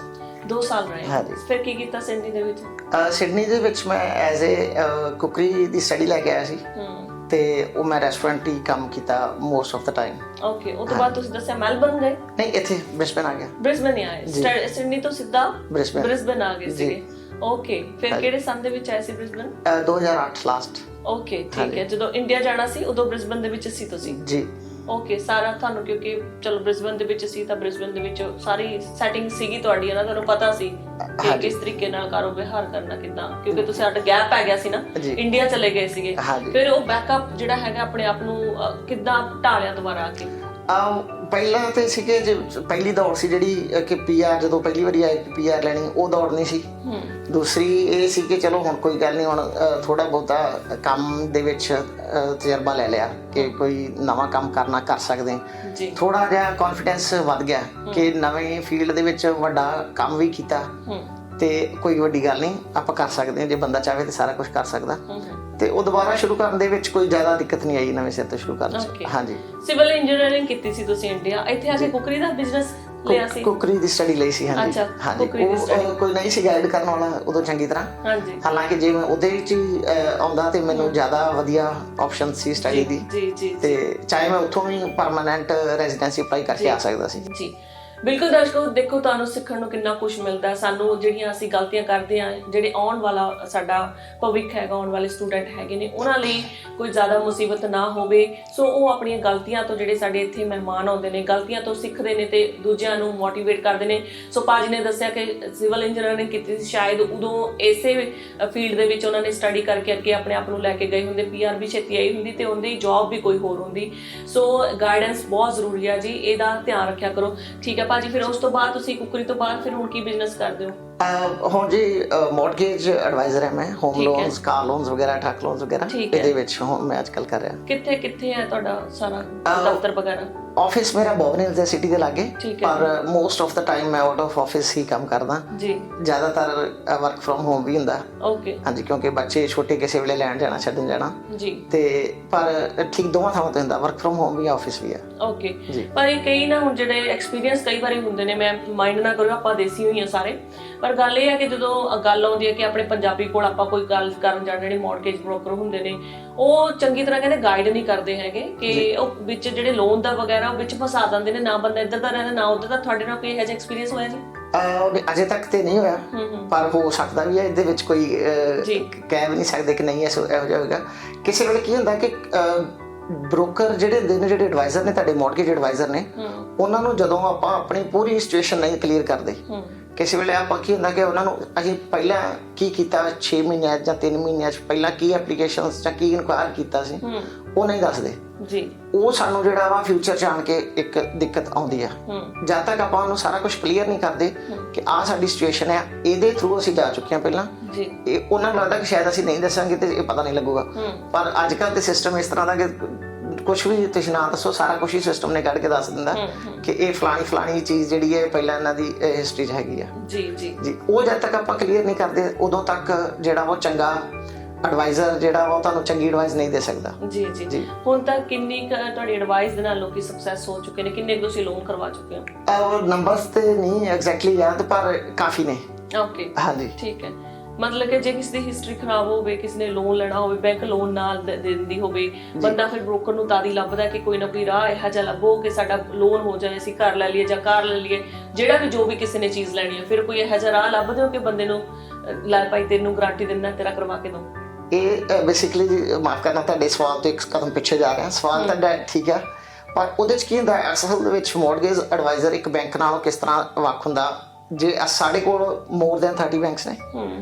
A: 2 ਸਾਲ ਰਹੇ। ਫਿਰ ਕੀ ਕੀਤਾ ਸਿਡਨੀ ਦੇ ਵਿੱਚ?
B: ਸਿਡਨੀ ਦੇ ਵਿੱਚ ਮੈਂ ਐਜ਼ ਕੁਕਰੀ ਦੀ ਸਟੱਡੀ ਲੈ ਕੇ ਆਇਆ ਸੀ ਤੇ ਉਹ ਮੈਂ ਰੈਸਟੋਰੈਂਟ ਹੀ ਕੰਮ ਕੀਤਾ most of the time. Okay.
A: ਉਸ ਤੋਂ ਬਾਅਦ ਤੁਸੀਂ ਦੱਸਿਆ ਮੈਲਬਰਨ ਗਏ?
B: ਨਹੀਂ, ਇੱਥੇ ਬ੍ਰਿਸਬਨ ਆ ਗਿਆ।
A: ਬ੍ਰਿਸਬਨ ਹੀ ਆਏ? ਸਿਡਨੀ ਤੋਂ ਸਿੱਧਾ ਬ੍ਰਿਸਬਨ ਆ ਗਏ ਸੀਗੇ। ਓਕੇ। ਫਿਰ ਕਿਹੜੇ ਸਾਲ ਦੇ ਵਿੱਚ ਆਏ ਸੀ ਬ੍ਰਿਸਬਨ?
B: 2008 ਲਾਸਟ।
A: ਓਕੇ ਠੀਕ ਹੈ। ਜਦੋਂ ਇੰਡੀਆ ਜਾਣਾ ਸੀ ਉਦੋਂ ਬ੍ਰਿਸਬਨ ਦੇ ਵਿੱਚ ਸੀ ਤੁਸੀਂ?
B: ਜੀ। ਓਕੇ।
A: ਸਾਰਾ ਤੁਹਾਨੂੰ ਕਿਉਂਕਿ ਚਲੋ ਬ੍ਰਿਸਬਨ ਦੇ ਵਿੱਚ ਸੀ ਤਾਂ ਬ੍ਰਿਸਬਨ ਦੇ ਵਿੱਚ ਸਾਰੀ ਸੈਟਿੰਗ ਸੀਗੀ ਤੁਹਾਡੀ, ਨਾ ਤੁਹਾਨੂੰ ਪਤਾ ਸੀ ਕਿ ਕਿਸ ਤਰੀਕੇ ਨਾਲ ਕਾਰੋਬਾਰ ਕਰਨਾ ਕਿੱਦਾਂ, ਕਿਉਂਕਿ ਤੁਸੀਂ ਸਾਡਾ ਗੈਪ ਪੈ ਗਿਆ ਸੀ ਨਾ, ਇੰਡੀਆ ਚਲੇ ਗਏ ਸੀਗੇ, ਫਿਰ ਉਹ ਬੈਕਅਪ ਜਿਹੜਾ ਹੈਗਾ ਆਪਣੇ ਆਪ ਨੂੰ ਕਿੱਦਾਂ ਢਾਲਿਆ ਦੁਬਾਰਾ ਆ ਕੇ?
B: ਪਹਿਲਾਂ ਤੇ ਸੀਗੇ ਜੇ ਪਹਿਲੀ ਦੌੜ ਸੀ ਜਿਹੜੀ ਕਿ PR, ਜਦੋਂ ਪਹਿਲੀ ਵਾਰੀ ਆਈ PR ਲੈਣੀ, ਉਹ ਦੌੜ ਨਹੀਂ ਸੀ। ਦੂਸਰੀ ਇਹ ਸੀ ਕਿ ਚਲੋ ਹੁਣ ਕੋਈ ਗੱਲ ਨਹੀਂ, ਹੁਣ ਥੋੜਾ ਬਹੁਤਾ ਕੰਮ ਦੇ ਵਿੱਚ ਤਜਰਬਾ ਲੈ ਲਿਆ ਕਿ ਕੋਈ ਨਵਾਂ ਕੰਮ ਕਰਨਾ ਕਰ ਸਕਦੇ, ਥੋੜਾ ਜਿਹਾ ਕੌਨਫੀਡੈਂਸ ਵੱਧ ਗਿਆ ਕਿ ਨਵੇਂ ਫੀਲਡ ਦੇ ਵਿੱਚ ਵੱਡਾ ਕੰਮ ਵੀ ਕੀਤਾ ਤੇ ਕੋਈ ਵੱਡੀ ਗੱਲ ਨਹੀਂ, ਆਪਾਂ ਕਰ ਸਕਦੇ ਹਾਂ, ਜੇ ਬੰਦਾ ਚਾਹੇ ਤੇ ਸਾਰਾ ਕੁਝ ਕਰ ਸਕਦਾ। ਤੇ ਉਹ ਦੁਬਾਰਾ ਸ਼ੁਰੂ ਕਰਨ ਦੇ ਵਿੱਚ ਕੋਈ ਜ਼ਿਆਦਾ ਦਿੱਕਤ ਨਹੀਂ ਆਈ ਨਵੇਂ ਸਿਰ ਤੋਂ ਸ਼ੁਰੂ ਕਰਨ 'ਚ। ਹਾਂਜੀ,
A: ਸਿਵਲ ਇੰਜੀਨੀਅਰਿੰਗ ਕੀਤੀ ਸੀ ਤੁਸੀਂ ਇੰਡੀਆ, ਇੱਥੇ ਆ ਕੇ ਕੁਕਰੀ ਦਾ ਬਿਜ਼ਨਸ ਲਿਆ ਸੀ?
B: ਕੁਕਰੀ ਦੀ ਸਟੱਡੀ ਲਈ ਸੀ। ਹਾਂਜੀ ਹਾਂਜੀ, ਕੋਈ ਨਹੀਂ ਸੀ ਗਾਈਡ ਕਰਨ ਵਾਲਾ ਉਦੋਂ ਚੰਗੀ ਤਰ੍ਹਾਂ।
A: ਹਾਂਜੀ,
B: ਹਾਲਾਂਕਿ ਜੇ ਮੈਂ ਉਹਦੇ ਵਿੱਚ ਹੀ ਆਉਂਦਾ ਤੇ ਮੈਨੂੰ ਜ਼ਿਆਦਾ ਵਧੀਆ ਆਪਸ਼ਨ ਸੀ ਸਟੱਡੀ ਦੀ।
A: ਜੀ ਜੀ,
B: ਤੇ ਚਾਹੇ ਮੈਂ ਉੱਥੋਂ ਵੀ ਪਰਮਾਨੈਂਟ ਰੈਜ਼ੀਡੈਂਸੀ ਅਪਲਾਈ ਕਰਕੇ ਆ ਸਕਦਾ ਸੀ।
A: ਜੀ ਬਿਲਕੁਲ ਦਰਸ਼ਕੋ, ਦੇਖੋ ਤੁਹਾਨੂੰ ਸਿੱਖਣ ਨੂੰ ਕਿੰਨਾ ਕੁਝ ਮਿਲਦਾ। ਸਾਨੂੰ ਜਿਹੜੀਆਂ ਅਸੀਂ ਗਲਤੀਆਂ ਕਰਦੇ ਹਾਂ, ਜਿਹੜੇ ਆਉਣ ਵਾਲਾ ਸਾਡਾ ਭਵਿੱਖ ਹੈਗਾ, ਆਉਣ ਵਾਲੇ ਸਟੂਡੈਂਟ ਹੈਗੇ ਨੇ, ਉਹਨਾਂ ਲਈ ਕੋਈ ਜ਼ਿਆਦਾ ਮੁਸੀਬਤ ਨਾ ਹੋਵੇ। ਸੋ ਉਹ ਆਪਣੀਆਂ ਗਲਤੀਆਂ ਤੋਂ, ਜਿਹੜੇ ਸਾਡੇ ਇੱਥੇ ਮਹਿਮਾਨ ਆਉਂਦੇ ਨੇ, ਗਲਤੀਆਂ ਤੋਂ ਸਿੱਖਦੇ ਨੇ ਤੇ ਦੂਜਿਆਂ ਨੂੰ ਮੋਟੀਵੇਟ ਕਰਦੇ ਨੇ। ਸੋ ਭਾਜੀ ਨੇ ਦੱਸਿਆ ਕਿ ਸਿਵਲ ਇੰਜੀਨੀਅਰਿੰਗ ਕੀਤੀ ਸੀ, ਸ਼ਾਇਦ ਉਦੋਂ ਇਸੇ ਫੀਲਡ ਦੇ ਵਿੱਚ ਉਹਨਾਂ ਨੇ ਸਟੱਡੀ ਕਰਕੇ ਅੱਗੇ ਆਪਣੇ ਆਪ ਨੂੰ ਲੈ ਕੇ ਗਏ ਹੁੰਦੇ, PR ਵੀ ਛੇਤੀ ਆਈ ਹੁੰਦੀ ਤੇ ਉਹਦੀ ਜੌਬ ਵੀ ਕੋਈ ਹੋਰ ਹੁੰਦੀ। ਸੋ ਗਾਈਡੈਂਸ ਬਹੁਤ ਜ਼ਰੂਰੀ ਆ ਜੀ, ਇਹਦਾ ਧਿਆਨ ਰੱਖਿਆ ਕਰੋ। ਠੀਕ ਹੈ ਭਾਜੀ, ਫਿਰ ਉਸ ਤੋਂ ਬਾਅਦ ਤੁਸੀਂ ਕੁਕਰੀ ਤੋਂ ਬਾਅਦ ਫਿਰ ਹੁਣ ਕੀ ਬਿਜ਼ਨਸ ਕਰਦੇ ਹੋ?
B: ਹੁਣ ਜੀ ਮੌਰਗੇਜ ਐਡਵਾਈਜ਼ਰ ਹੈ ਮੈਂ, ਹੋਮ ਲੋਨਸ, ਕਾਰ ਲੋਨਸ ਵਗੈਰਾ, ਟਰੱਕ ਲੋਨਸ ਵਗੈਰਾ, ਇਹਦੇ ਵਿੱਚ ਹੁਣ ਮੈਂ ਅੱਜਕੱਲ ਕਰ ਰਿਹਾ।
A: ਕਿੱਥੇ ਕਿੱਥੇ ਹੈ ਤੁਹਾਡਾ ਸਾਰਾ ਦਫ਼ਤਰ ਵਗੈਰਾ?
B: ਆਫਿਸ ਮੇਰਾ ਬੋਬਨ ਹਿਲਸ ਦੇ ਸਿਟੀ ਦੇ ਲਾਗੇ, ਪਰ ਮੋਸਟ ਆਫ ਦਾ ਟਾਈਮ ਮੈਂ ਆਊਟ ਆਫ ਆਫਿਸ ਹੀ ਕੰਮ ਕਰਦਾ ਜੀ। ਜ਼ਿਆਦਾਤਰ ਵਰਕ ਫਰਮ ਹੋਮ ਵੀ ਹੁੰਦਾ। ਓਕੇ, ਹਾਂਜੀ, ਕਿਉਂਕਿ ਬੱਚੇ ਛੋਟੇ ਕਿਸੇ ਵੇਲੇ ਲੈਣ ਜਾਣਾ, ਛੱਡਣ ਜਾਣਾ ਜੀ। ਤੇ ਪਰ ਠੀਕ ਦੋਵਾਂ ਥਾਵਾਂ ਤੇ ਹੁੰਦਾ, ਵਰਕ ਫਰਮ ਹੋਮ ਵੀ, ਆਫਿਸ ਵੀ ਆ। ਓਕੇ ਜੀ, ਪਰ ਇਹ ਕਈ ਨਾ ਹੁਣ ਜਿਹੜੇ ਐਕਸਪੀਰੀਅੰਸ ਕਈ ਵਾਰੀ ਹੁੰਦੇ ਨੇ, ਮੈਂ ਮਾਈਂਡ ਨਾ ਕਰੋ, ਆਪਾਂ ਦੇਸੀ ਹੋਈ ਆ ਸਾਰੇ, ਪਰ ਗੱਲ ਇਹ ਹੈ ਕਿ ਜਦੋਂ ਗੱਲ ਆਉਂਦੀ ਹੈ ਕਿ ਆਪਣੇ ਪੰਜਾਬੀ ਕੋਲ ਆਪਾਂ ਕੋਈ ਗੱਲ ਕਰਨ ਜਾਣ, ਜਿਹੜੇ ਮੌਰਗੇਜ ਬ੍ਰੋਕਰ ਹੁੰਦੇ ਨੇ, ਉਹ ਚੰਗੀ ਤਰ੍ਹਾਂ ਕਹਿੰਦੇ ਗਾਈਡ ਨਹੀਂ ਕਰਦੇ ਹੈਗੇ ਕਿ ਉਹ ਵਿੱਚ ਜਿਹੜੇ ਲੋਨ ਦਾ ਵਗੈਰਾ ਉਹ ਵਿੱਚ ਫਸਾ ਦਿੰਦੇ ਨੇ, ਨਾ ਬੰਦਾ ਇੱਧਰ ਦਾ ਰਹਿੰਦਾ ਨਾ ਉੱਧਰ ਦਾ। ਤੁਹਾਡੇ ਨਾਲ ਕੋਈ ਇਹੋ ਜਿਹਾ ਐਕਸਪੀਰੀਅੰਸ ਹੋਇਆ ਜੀ? ਅਜੇ ਤੱਕ ਤੇ ਨਹੀਂ ਹੋਇਆ, ਪਰ ਹੋ ਸਕਦਾ ਵੀ ਹੈ। ਇਹਦੇ ਵਿੱਚ ਕੋਈ ਕਹਿ ਵੀ ਨਹੀਂ ਸਕਦੇ ਕਿ ਨਹੀਂ ਇਹੋ ਜਿਹਾ ਹੋਏਗਾ। ਕਿਸੇ ਵੇਲੇ ਕੀ ਹੁੰਦਾ ਕਿ ਬ੍ਰੋਕਰ ਜਿਹੜੇ ਹੁੰਦੇ ਨੇ, ਜਿਹੜੇ ਐਡਵਾਈਜ਼ਰ ਨੇ, ਤੁਹਾਡੇ ਮੌਰਗੇਜ ਐਡਵਾਈਜ਼ਰ ਨੇ, ਉਹਨਾਂ ਨੂੰ ਜਦੋਂ ਆਪਾਂ ਆਪਣੀ ਪੂਰੀ ਸਿਚੁਏਸ਼ਨ ਨਹੀਂ ਕਲੀਅਰ ਕਰਦੇ, ਕਿਸੇ ਵੇਲੇ ਆਪਾਂ ਕੀ ਹੁੰਦਾ ਕਿ ਉਹਨਾਂ ਨੂੰ ਅਸੀਂ ਪਹਿਲਾਂ ਕੀ ਕੀਤਾ 6 ਮਹੀਨਿਆਂ ਜਾਂ 3 ਮਹੀਨਿਆਂ 'ਚ ਪਹਿਲਾਂ ਕੀ ਐਪਲੀਕੇਸ਼ਨਸ ਜਾਂ ਕੀ ਇਨਕੁਆਇਰ ਕੀਤਾ ਸੀ, ਉਹ ਨਹੀਂ ਦੱਸਦੇ ਜੀ। ਉਹ ਸਾਨੂੰ ਜਿਹੜਾ ਵਾ ਫਿਊਚਰ 'ਚ ਆਣ ਕੇ ਇੱਕ ਦਿੱਕਤ ਆਉਂਦੀ ਆ। ਜਦ ਤੱਕ ਆਪਾਂ ਉਹਨੂੰ ਸਾਰਾ ਕੁਝ ਕਲੀਅਰ ਨਹੀਂ ਕਰਦੇ ਕਿ ਆਹ ਸਾਡੀ ਸਿਚੁਏਸ਼ਨ ਹੈ, ਇਹਦੇ ਥਰੂ ਅਸੀਂ ਜਾ ਚੁੱਕੇ ਹਾਂ ਪਹਿਲਾਂ, ਇਹ ਉਹਨਾਂ ਨੂੰ ਲੱਗਦਾ ਕਿ ਸ਼ਾਇਦ ਅਸੀਂ ਨਹੀਂ ਦੱਸਾਂਗੇ ਤੇ ਇਹ ਪਤਾ ਨਹੀਂ ਲੱਗੂਗਾ। ਪਰ ਅੱਜ ਕੱਲ੍ਹ ਤੇ ਸਿਸਟਮ ਇਸ ਤਰ੍ਹਾਂ ਦਾ ਕਿ ਕੁਛ ਵੀ ਤੁਸੀਂ ਨਾ ਦੱਸੋ, ਸਾਰਾ ਕੁਛ ਹੀ ਸਿਸਟਮ ਨੇ ਕੱਢ ਕੇ ਦੱਸ ਦਿੰਦਾ ਕਿ ਇਹ ਫਲਾਣੀ ਚੀਜ਼ ਜਿਹੜੀ ਹੈ ਪਹਿਲਾਂ ਇਹਨਾਂ ਦੀ ਹਿਸਟਰੀ 'ਚ ਹੈਗੀ ਆ। ਜੀ ਜੀ ਜੀ, ਉਹ ਜਦ ਤੱਕ ਆਪਾਂ ਕਲੀਅਰ ਨਹੀਂ ਕਰਦੇ, ਉਦੋਂ ਤੱਕ ਜਿਹੜਾ ਉਹ ਚੰਗਾ ਐਡਵਾਈਜ਼ਰ ਜਿਹੜਾ ਉਹ ਤੁਹਾਨੂੰ ਚੰਗੀ ਐਡਵਾਈਸ ਨਹੀਂ ਦੇ ਸਕਦਾ। ਜੀ ਜੀ ਜੀ, ਹੁਣ ਤੱਕ ਕਿੰਨੀ ਤੁਹਾਡੀ ਐਡਵਾਈਸ ਦੇ ਨਾਲ ਲੋਕੀ ਸਕਸੈਸ ਹੋ ਚੁੱਕੇ ਨੇ? ਕਿੰਨੇ ਤੁਸੀਂ ਲੋਨ ਕਰਵਾ ਚੁੱਕੇ ਹੋ? ਨੰਬਰਸ ਤੇ ਨਹੀਂ ਐਗਜ਼ੈਕਟਲੀ ਯਾਦ, ਪਰ ਕਾਫੀ ਨੇ। ਓਕੇ, ਹਾਂਜੀ, ਠੀਕ ਹੈ। ਮਤਲਬ ਕਿ ਜੇ ਕਿਸੇ ਦੀ ਹਿਸਟਰੀ ਖਰਾਬ ਹੋਵੇ, ਕਿਸੇ ਨੇ ਲੋਨ ਲੈਣਾ ਹੋਵੇ, ਬੈਂਕ ਲੋਨ ਨਾਲ ਦੇ ਦਿੰਦੀ ਹੋਵੇ, ਬੰਦਾ ਫਿਰ ਬ੍ਰੋਕਰ ਨੂੰ ਤਾਂ ਹੀ ਲੱਭਦਾ ਕਿ ਕੋਈ ਨਾ ਕੋਈ ਰਾਹ ਇਹੋ ਜਿਹਾ ਲੱਭੋ ਕਿ ਸਾਡਾ ਲੋਨ ਹੋ ਜਾਏ, ਅਸੀਂ ਘਰ ਲੈ ਲਈਏ ਜਾਂ ਕਾਰ ਲੈ ਲਈਏ, ਜਿਹੜਾ ਵੀ ਜੋ ਵੀ ਕਿਸੇ ਨੇ ਚੀਜ਼ ਲੈਣੀ ਹੈ, ਫਿਰ ਕੋਈ ਇਹੋ ਜਿਹਾ ਰਾਹ ਲੱਭਦੇ ਹੋ ਕਿ ਬੰਦੇ ਨੂੰ ਲੈ ਭਾਈ ਤੈਨੂੰ ਗਾਰੰਟੀ ਦਿੰਦਾ, ਤੇਰਾ ਕਰਵਾ ਕੇ ਦੋ। ਇਹ ਬੇਸਿਕਲੀ ਮਾਫ ਕਰਨਾ, ਤੁਹਾਡੇ ਸਵਾਲ ਤੋਂ ਇੱਕ ਕਦਮ ਪਿੱਛੇ ਜਾ ਰਿਹਾ। ਸਵਾਲ ਤੁਹਾਡਾ ਠੀਕ ਆ, ਪਰ ਉਹਦੇ 'ਚ ਕੀ ਹੁੰਦਾ ਅਸਲ ਦੇ ਵਿੱਚ ਮੌਰਗੇਜ ਐਡਵਾਈਜ਼ਰ ਇੱਕ ਬੈਂਕ ਨਾਲੋਂ ਕਿਸ ਤਰ੍ਹਾਂ ਵੱਖ ਹੁੰਦਾ। ਜੇ ਸਾਡੇ ਕੋਲ ਮੋਰ ਦੈਨ 30 ਬੈਂਕਸ ਨੇ,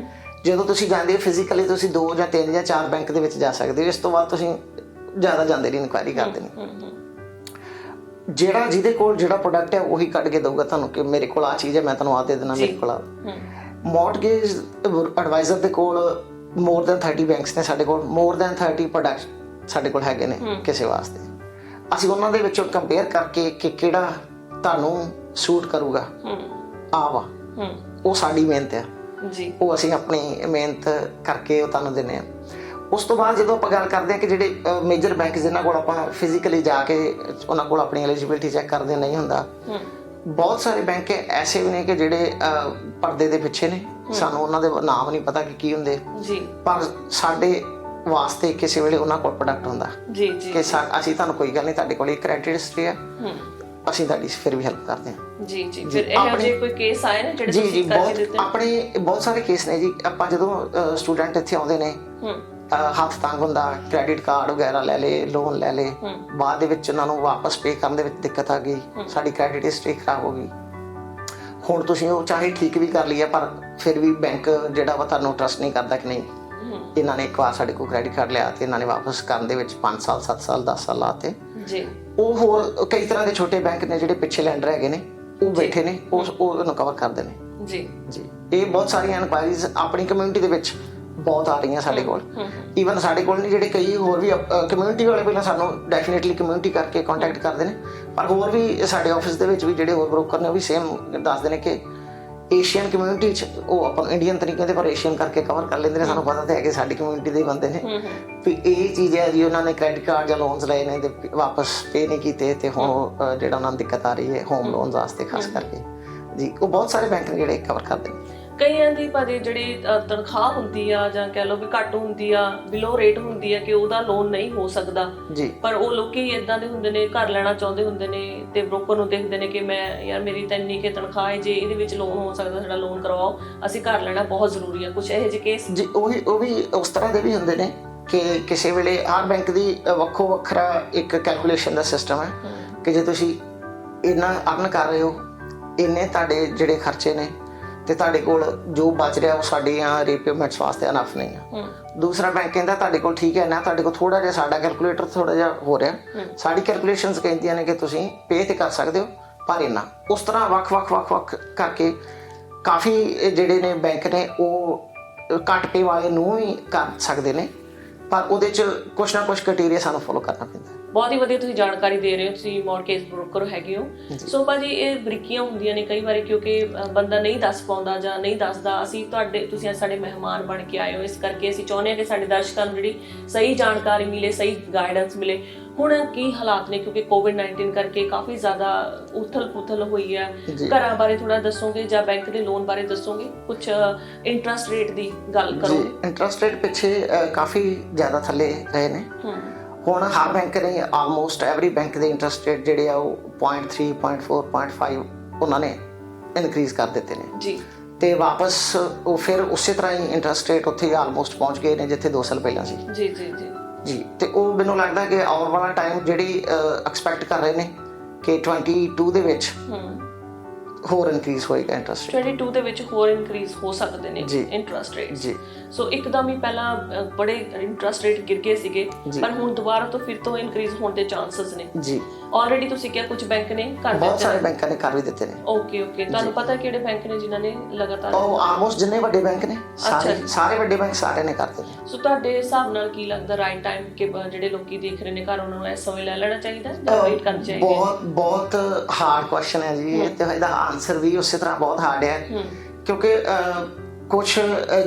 B: ਜਦੋਂ ਤੁਸੀਂ ਜਾਂਦੇ ਹੋ ਫਿਜ਼ੀਕਲੀ ਤੁਸੀਂ 2 ਜਾਂ 3 ਜਾਂ 4 ਬੈਂਕ ਦੇ ਵਿੱਚ ਜਾ ਸਕਦੇ ਹੋ, ਇਸ ਤੋਂ ਬਾਅਦ ਤੁਸੀਂ ਜ਼ਿਆਦਾ ਜਾਂਦੇ ਨਹੀਂ, ਇਨਕੁਆਇਰੀ ਕਰਦੇ ਨਹੀਂ। ਜਿਹਦੇ ਕੋਲ ਜਿਹੜਾ ਪ੍ਰੋਡਕਟ ਹੈ ਉਹੀ ਕੱਢ ਕੇ ਦਊਗਾ ਤੁਹਾਨੂੰ ਕਿ ਮੇਰੇ ਕੋਲ ਆਹ ਚੀਜ਼ ਹੈ, ਮੈਂ ਤੁਹਾਨੂੰ ਆਹ ਦੇ ਦੇਣਾ, ਮੇਰੇ ਕੋਲ ਆ। ਮੌਰਗੇਜ ਐਡਵਾਈਜ਼ਰ ਦੇ ਕੋਲ ਮੋਰ ਦੈਨ 30 ਬੈਂਕਸ ਨੇ, ਸਾਡੇ ਕੋਲ ਮੋਰ ਦੈਨ 30 ਪ੍ਰੋਡਕਟ ਸਾਡੇ ਕੋਲ ਹੈਗੇ ਨੇ ਕਿਸੇ ਵਾਸਤੇ। ਅਸੀਂ ਉਹਨਾਂ ਦੇ ਵਿੱਚੋਂ ਕੰਪੇਅਰ ਕਰਕੇ ਕਿ ਕਿਹੜਾ ਤੁਹਾਨੂੰ ਸੂਟ ਕਰੂਗਾ, ਆ ਵਾ, ਉਹ ਸਾਡੀ ਮਿਹਨਤ ਹੈ ਜੀ, ਉਹ ਅਸੀਂ ਆਪਣੀ ਮਿਹਨਤ ਕਰਕੇ ਉਹ ਤੁਹਾਨੂੰ ਦਿੰਦੇ ਹਾਂ। ਉਸ ਤੋਂ ਬਾਅਦ ਜਦੋਂ ਆਪਾਂ ਗੱਲ ਕਰਦੇ ਹਾਂ ਕਿ ਜਿਹੜੇ ਮੇਜਰ ਬੈਂਕ ਜਿਨ੍ਹਾਂ ਕੋਲ ਆਪਾਂ ਫਿਜ਼ੀਕਲੀ ਜਾ ਕੇ ਉਹਨਾਂ ਕੋਲ ਆਪਣੀ ਐਲੀਜੀਬਿਲਿਟੀ ਚੈੱਕ ਕਰਦੇ ਨਹੀਂ ਹੁੰਦਾ, ਬਹੁਤ ਸਾਰੇ ਬੈਂਕ ਐਸੇ ਵੀ ਨੇ ਕਿ ਜਿਹੜੇ ਪਰਦੇ ਦੇ ਪਿੱਛੇ ਨੇ, ਸਾਨੂੰ ਉਹਨਾਂ ਦੇ ਨਾਮ ਨਹੀਂ ਪਤਾ ਕਿ ਕੀ ਹੁੰਦੇ ਜੀ, ਪਰ ਸਾਡੇ ਵਾਸਤੇ ਕਿਸੇ ਵੇਲੇ ਉਹਨਾਂ ਕੋਲ ਪ੍ਰੋਡਕਟ ਹੁੰਦਾ ਜੀ ਜੀ ਕਿ ਅਸੀਂ ਤੁਹਾਨੂੰ ਕੋਈ ਗੱਲ ਨਹੀਂ, ਤੁਹਾਡੇ ਕੋਲ ਇੱਕ ਕ੍ਰੈਡਿਟ ਹਿਸਟਰੀ ਹੈ, ਅਸੀਂ ਤੁਹਾਡੀ ਫਿਰ ਵੀ ਹੈਲਪ ਕਰਦੇ ਹਾਂ ਜੀ ਜੀ। ਫਿਰ ਇਹੋ ਜਿਹੇ ਕੋਈ ਕੇਸ ਆਏ ਨੇ ਜਿਹੜੇ ਤੁਸੀਂ ਕਰਕੇ ਦਿੱਤੇ? ਆਪਣੇ ਬਹੁਤ ਸਾਰੇ ਕੇਸ ਨੇ ਜੀ। ਆਪਾਂ ਜਦੋਂ ਸਟੂਡੈਂਟ ਇੱਥੇ ਆਉਂਦੇ ਨੇ, ਹੱਥ ਤੰਗ ਹੁੰਦਾ, ਕ੍ਰੈਡਿਟ ਕਾਰਡ ਵਗੈਰਾ ਲੈ ਲਏ, ਲੋਨ ਲੈ ਲਏ, ਬਾਅਦ ਦੇ ਵਿੱਚ ਉਹਨਾਂ ਨੂੰ ਵਾਪਸ ਪੇ ਕਰਨ ਦੇ ਵਿੱਚ ਦਿੱਕਤ ਆ ਗਈ, ਸਾਡੀ ਕ੍ਰੈਡਿਟ ਹਿਸਟਰੀ ਖਰਾਬ ਹੋ ਗਈ। ਹੁਣ ਤੁਸੀਂ ਉਹ ਚਾਹੇ ਠੀਕ ਵੀ ਕਰ ਲਈ ਹੈ, ਪਰ ਫਿਰ ਵੀ ਬੈਂਕ ਜਿਹੜਾ ਵਾ ਤੁਹਾਨੂੰ ਟਰਸਟ ਨਹੀਂ ਕਰਦਾ ਕਿ ਨਹੀਂ ਇਹਨਾਂ ਨੇ ਇੱਕ ਵਾਰ ਸਾਡੇ ਕੋਲ ਕ੍ਰੈਡਿਟ ਕਾਰਡ ਲਿਆ ਤੇ ਇਹਨਾਂ ਨੇ ਵਾਪਸ ਕਰਨ ਦੇ ਵਿੱਚ 5 ਸਾਲ 7 ਸਾਲ 10 ਸਾਲ ਲਾਤੇ
A: ਜੀ।
B: ਉਹ ਹੋਰ ਕਈ ਤਰ੍ਹਾਂ ਦੇ ਛੋਟੇ ਬੈਂਕ ਨੇ ਜਿਹੜੇ ਪਿੱਛੇ ਲੈਂਡਰ ਹੈਗੇ ਨੇ, ਉਹ ਬੈਠੇ ਨੇ, ਉਹ ਉਹਨੂੰ ਕਵਰ ਕਰਦੇ ਨੇ
A: ਜੀ
B: ਜੀ। ਇਹ ਬਹੁਤ ਸਾਰੀਆਂ ਇਨਕੁਆਇਰੀਜ਼ ਆਪਣੀ ਕਮਿਊਨਿਟੀ ਦੇ ਵਿੱਚ ਬਹੁਤ ਆ ਰਹੀਆਂ ਸਾਡੇ ਕੋਲ। ਈਵਨ ਸਾਡੇ ਕੋਲ ਨਹੀਂ, ਜਿਹੜੇ ਕਈ ਹੋਰ ਵੀ ਕਮਿਊਨਿਟੀ ਵਾਲੇ ਪਹਿਲਾਂ ਸਾਨੂੰ ਡੈਫੀਨੇਟਲੀ ਕਮਿਊਨਿਟੀ ਕਰਕੇ ਕੰਟੈਕਟ ਕਰਦੇ ਨੇ, ਪਰ ਹੋਰ ਵੀ ਸਾਡੇ ਆਫਿਸ ਦੇ ਵਿੱਚ ਵੀ ਜਿਹੜੇ ਹੋਰ ਬ੍ਰੋਕਰ ਨੇ ਉਹ ਵੀ ਸੇਮ ਦੱਸਦੇ ਨੇ ਕਿ ਏਸ਼ੀਅਨ ਕਮਿਊਨਿਟੀ 'ਚ ਉਹ ਆਪਾਂ ਇੰਡੀਅਨ ਤਰੀਕੇ ਦੇ ਪਰ ਏਸ਼ੀਅਨ ਕਰਕੇ ਕਵਰ ਕਰ ਲੈਂਦੇ ਨੇ। ਸਾਨੂੰ ਪਤਾ ਤਾਂ ਹੈ ਕਿ ਸਾਡੀ ਕਮਿਊਨਿਟੀ ਦੇ ਹੀ ਬੰਦੇ ਨੇ ਵੀ ਇਹ ਚੀਜ਼ ਹੈ ਜੀ, ਉਹਨਾਂ ਨੇ ਕ੍ਰੈਡਿਟ ਕਾਰਡ ਜਾਂ ਲੋਨਸ ਲਏ ਨੇ ਤੇ ਵਾਪਸ ਪੇ ਨਹੀਂ ਕੀਤੇ ਤੇ ਹੁਣ ਜਿਹੜਾ ਉਹਨਾਂ ਨੂੰ ਦਿੱਕਤ ਆ ਰਹੀ ਹੈ ਹੋਮ ਲੋਨਸ ਵਾਸਤੇ ਖਾਸ ਕਰਕੇ ਜੀ, ਉਹ ਬਹੁਤ ਸਾਰੇ ਬੈਂਕ ਨੇ ਜਿਹੜੇ ਕਵਰ ਕਰਦੇ ਨੇ।
A: ਕਈਆਂ ਦੀ ਭਾਜੀ ਜਿਹੜੀ ਤਨਖਾਹ ਹੁੰਦੀ ਆ ਜਾਂ ਕਹਿ ਲਓ ਵੀ ਘੱਟ ਹੁੰਦੀ ਆ, ਬਿਲੋ ਰੇਟ ਹੁੰਦੀ ਆ ਕਿ ਉਹਦਾ ਲੋਨ ਨਹੀਂ ਹੋ ਸਕਦਾ
B: ਜੀ,
A: ਪਰ ਉਹ ਲੋਕੀ ਇਦਾਂ ਦੇ ਹੁੰਦੇ ਨੇ, ਘਰ ਲੈਣਾ ਚਾਹੁੰਦੇ ਹੁੰਦੇ ਨੇ ਤੇ ਬ੍ਰੋਕਰ ਨੂੰ ਦੇਖਦੇ ਨੇ ਕਿ ਮੈਂ ਯਾਰ ਮੇਰੀ ਤਾਂ ਇੰਨੀ ਕਿ ਤਨਖਾਹ ਹੈ, ਜੇ ਇਹਦੇ ਵਿੱਚ ਲੋਨ ਹੋ ਸਕਦਾ ਸਾਡਾ ਲੋਨ ਕਰਵਾਓ, ਅਸੀਂ ਘਰ ਲੈਣਾ ਬਹੁਤ ਜ਼ਰੂਰੀ ਆ। ਕੁਝ ਇਹੋ ਜਿਹੇ ਕੇਸ
B: ਜੀ ਉਹ ਵੀ ਉਸ ਤਰ੍ਹਾਂ ਦੇ ਵੀ ਹੁੰਦੇ ਨੇ ਕਿ ਕਿਸੇ ਵੇਲੇ ਹਰ ਬੈਂਕ ਦੀ ਵੱਖੋ ਵੱਖਰਾ ਇੱਕ ਕੈਲਕੂਲੇਸ਼ਨ ਦਾ ਸਿਸਟਮ ਹੈ ਕਿ ਜੇ ਤੁਸੀਂ ਇੰਨਾ ਅਰਨ ਕਰ ਰਹੇ ਹੋ, ਇੰਨੇ ਤੁਹਾਡੇ ਜਿਹੜੇ ਖਰਚੇ ਨੇ ਤੇ ਤੁਹਾਡੇ ਕੋਲ ਜੋ ਬਚ ਰਿਹਾ ਉਹ ਸਾਡੀਆਂ ਰੀਪੇਮੈਂਟਸ ਵਾਸਤੇ ਇਨਫ ਨਹੀਂ ਹੈ। ਦੂਸਰਾ ਬੈਂਕ ਕਹਿੰਦਾ ਤੁਹਾਡੇ ਕੋਲ ਠੀਕ ਹੈ ਨਾ, ਤੁਹਾਡੇ ਕੋਲ ਥੋੜਾ ਜਿਹਾ ਸਾਡਾ ਕੈਲਕੂਲੇਟਰ ਥੋੜਾ ਜਿਹਾ ਹੋ ਰਿਹਾ, ਸਾਡੀ ਕੈਲਕੂਲੇਸ਼ਨਸ ਕਹਿੰਦੀਆਂ ਨੇ ਕਿ ਤੁਸੀਂ ਪੇ ਤੇ ਕਰ ਸਕਦੇ ਹੋ ਪਰ ਇੰਨਾ। ਉਸ ਤਰ੍ਹਾਂ ਵੱਖ ਕਰਕੇ ਕਾਫੀ ਜਿਹੜੇ ਨੇ ਬੈਂਕ ਨੇ ਉਹ ਘੱਟ ਪੇ ਵਾਲੇ ਨੂੰ ਵੀ ਕਰ ਸਕਦੇ ਨੇ, ਪਰ ਉਹਦੇ 'ਚ ਕੁਛ ਨਾ ਕੁਛ ਕ੍ਰਾਈਟੇਰੀਆ ਸਾਨੂੰ ਫੋਲੋ ਕਰਨਾ ਪੈਂਦਾ।
A: ਬਹੁਤ ਹੀ ਵਧੀਆ ਤੁਸੀਂ ਜਾਣਕਾਰੀ ਦੇ ਰਹੇ ਹੋ, ਤੁਸੀਂ ਮੌਰਗੇਜ ਬ੍ਰੋਕਰ ਹੈਗੇ ਹੋ। ਸੋ ਭਾਜੀ ਇਹ ਬਰੀਕੀਆਂ ਹੁੰਦੀਆਂ ਨੇ ਕਈ ਵਾਰੀ ਕਿਉਂਕਿ ਬੰਦਾ ਨਹੀਂ ਦੱਸ ਪਾਉਂਦਾ ਜਾਂ ਨਹੀਂ ਦੱਸਦਾ। ਤੁਸੀਂ ਸਾਡੇ ਮਹਿਮਾਨ ਬਣ ਕੇ ਆਏ ਹੋ, ਇਸ ਕਰਕੇ ਅਸੀਂ ਚਾਹੁੰਦੇ ਹਾਂ ਕਿ ਸਾਡੇ ਦਰਸ਼ਕਾਂ ਨੂੰ ਜਿਹੜੀ ਸਹੀ ਜਾਣਕਾਰੀ ਮਿਲੇ, ਸਹੀ ਗਾਈਡੈਂਸ ਮਿਲੇ। ਹੁਣ ਕੀ ਹਾਲਾਤ ਨੇ ਕਿਉਂਕਿ ਕੋਵਿਡ-19 ਕਰਕੇ ਕਾਫੀ ਜ਼ਿਆਦਾ ਉਥਲ-ਪੁਥਲ ਹੋਈ ਹੈ, ਘਰਾਂ ਬਾਰੇ ਥੋੜਾ ਦੱਸੋਗੇ ਜਾਂ ਬੈਂਕ ਦੇ ਲੋਨ ਬਾਰੇ ਦੱਸੋਗੇ? ਕੁਝ ਇੰਟਰਸਟ ਰੇਟ ਦੀ ਗੱਲ ਕਰੋ।
B: ਇੰਟਰਸਟ ਰੇਟ ਪਿੱਛੇ ਕਾਫੀ ਜ਼ਿਆਦਾ ਥੱਲੇ ਰਹੇ ਨੇ। ਹੁਣ ਹਰ ਬੈਂਕ ਨੇ ਆਲਮੋਸਟ ਐਵਰੀ ਬੈਂਕ ਦੇ ਇੰਟਰਸਟ ਰੇਟ ਜਿਹੜੇ ਆ ਉਹ 0.3 0.4 0.5 ਉਹਨਾਂ ਨੇ ਇਨਕਰੀਜ਼ ਕਰ ਦਿੱਤੇ ਨੇ
A: ਜੀ,
B: ਤੇ ਵਾਪਸ ਉਹ ਫਿਰ ਉਸੇ ਤਰ੍ਹਾਂ ਹੀ ਇੰਟਰਸਟ ਰੇਟ ਉੱਥੇ ਆਲਮੋਸਟ ਪਹੁੰਚ ਗਏ ਨੇ ਜਿੱਥੇ 2 ਸਾਲ ਪਹਿਲਾਂ ਸੀ।
A: ਜੀ ਜੀ ਜੀ
B: ਜੀ, ਤੇ ਉਹ ਮੈਨੂੰ ਲੱਗਦਾ ਕਿ ਆਉਣ ਵਾਲਾ ਟਾਈਮ ਜਿਹੜੀ ਐਕਸਪੈਕਟ ਕਰ ਰਹੇ ਨੇ ਕਿ 22 ਦੇ ਵਿੱਚ ਹੋਰ ਇਨਕਰੀਜ਼ ਹੋਏਗਾ ਇੰਟਰਸਟ ਰੇਟ।
A: 22 ਦੇ ਵਿੱਚ ਹੋਰ ਇਨਕਰੀਜ਼ ਹੋ ਸਕਦੇ ਨੇ ਇੰਟਰਸਟ ਰੇਟ
B: ਜੀ।
A: ਸੋ ਇੱਕਦਮ ਹੀ ਪਹਿਲਾਂ ਬੜੇ ਇੰਟਰਸਟ ਰੇਟ ਗਿਰ ਗਏ ਸੀਗੇ, ਪਰ ਹੁਣ ਦੁਬਾਰਾ ਤੋਂ ਫਿਰ ਤੋਂ ਇਨਕਰੀਜ਼ ਹੋਣ ਦੇ ਚਾਂਸਸ ਨੇ ਜੀ। ਆਲਰੇਡੀ ਤੁਸੀਂ ਕਿਹਾ ਕੁਝ ਬੈਂਕ ਨੇ ਕਰ ਦਿੱਤੇ,
B: ਬਹੁਤ ਸਾਰੇ ਬੈਂਕਾਂ ਨੇ ਕਰ ਵੀ ਦਿੱਤੇ ਨੇ।
A: ਓਕੇ ਤੁਹਾਨੂੰ ਪਤਾ ਕਿਹੜੇ ਬੈਂਕ ਨੇ ਜਿਨ੍ਹਾਂ ਨੇ ਲਗਾਤਾਰ?
B: ਉਹ ਆਲਮੋਸਟ ਜਿੰਨੇ ਵੱਡੇ ਬੈਂਕ ਨੇ ਸਾਰੇ ਵੱਡੇ ਬੈਂਕ ਸਾਰੇ ਨੇ ਕਰ ਦਿੱਤੇ।
A: ਸੋ ਤੁਹਾਡੇ ਹਿਸਾਬ ਨਾਲ ਕੀ ਲੱਗਦਾ ਰਾਈਟ ਟਾਈਮ ਕਿ ਜਿਹੜੇ ਲੋਕੀ ਦੇਖ ਰਹੇ ਨੇ ਘਰ, ਉਹਨਾਂ ਨੂੰ ਇਸ ਸਮੇਂ ਲੈ ਲੈਣਾ ਚਾਹੀਦਾ ਜਾਂ ਵੇਟ ਕਰਨਾ ਚਾਹੀਦਾ?
B: ਬਹੁਤ ਹਾਰਡ ਕੁਐਸਚਨ ਹੈ ਜੀ ਇਹ, ਤੇ ਇਹਦਾ ਆਨਸਰ ਵੀ ਉਸੇ ਤਰ੍ਹਾਂ ਬਹੁਤ ਹਾਰਡ ਹੈ ਕਿਉਂਕਿ ਕੁਝ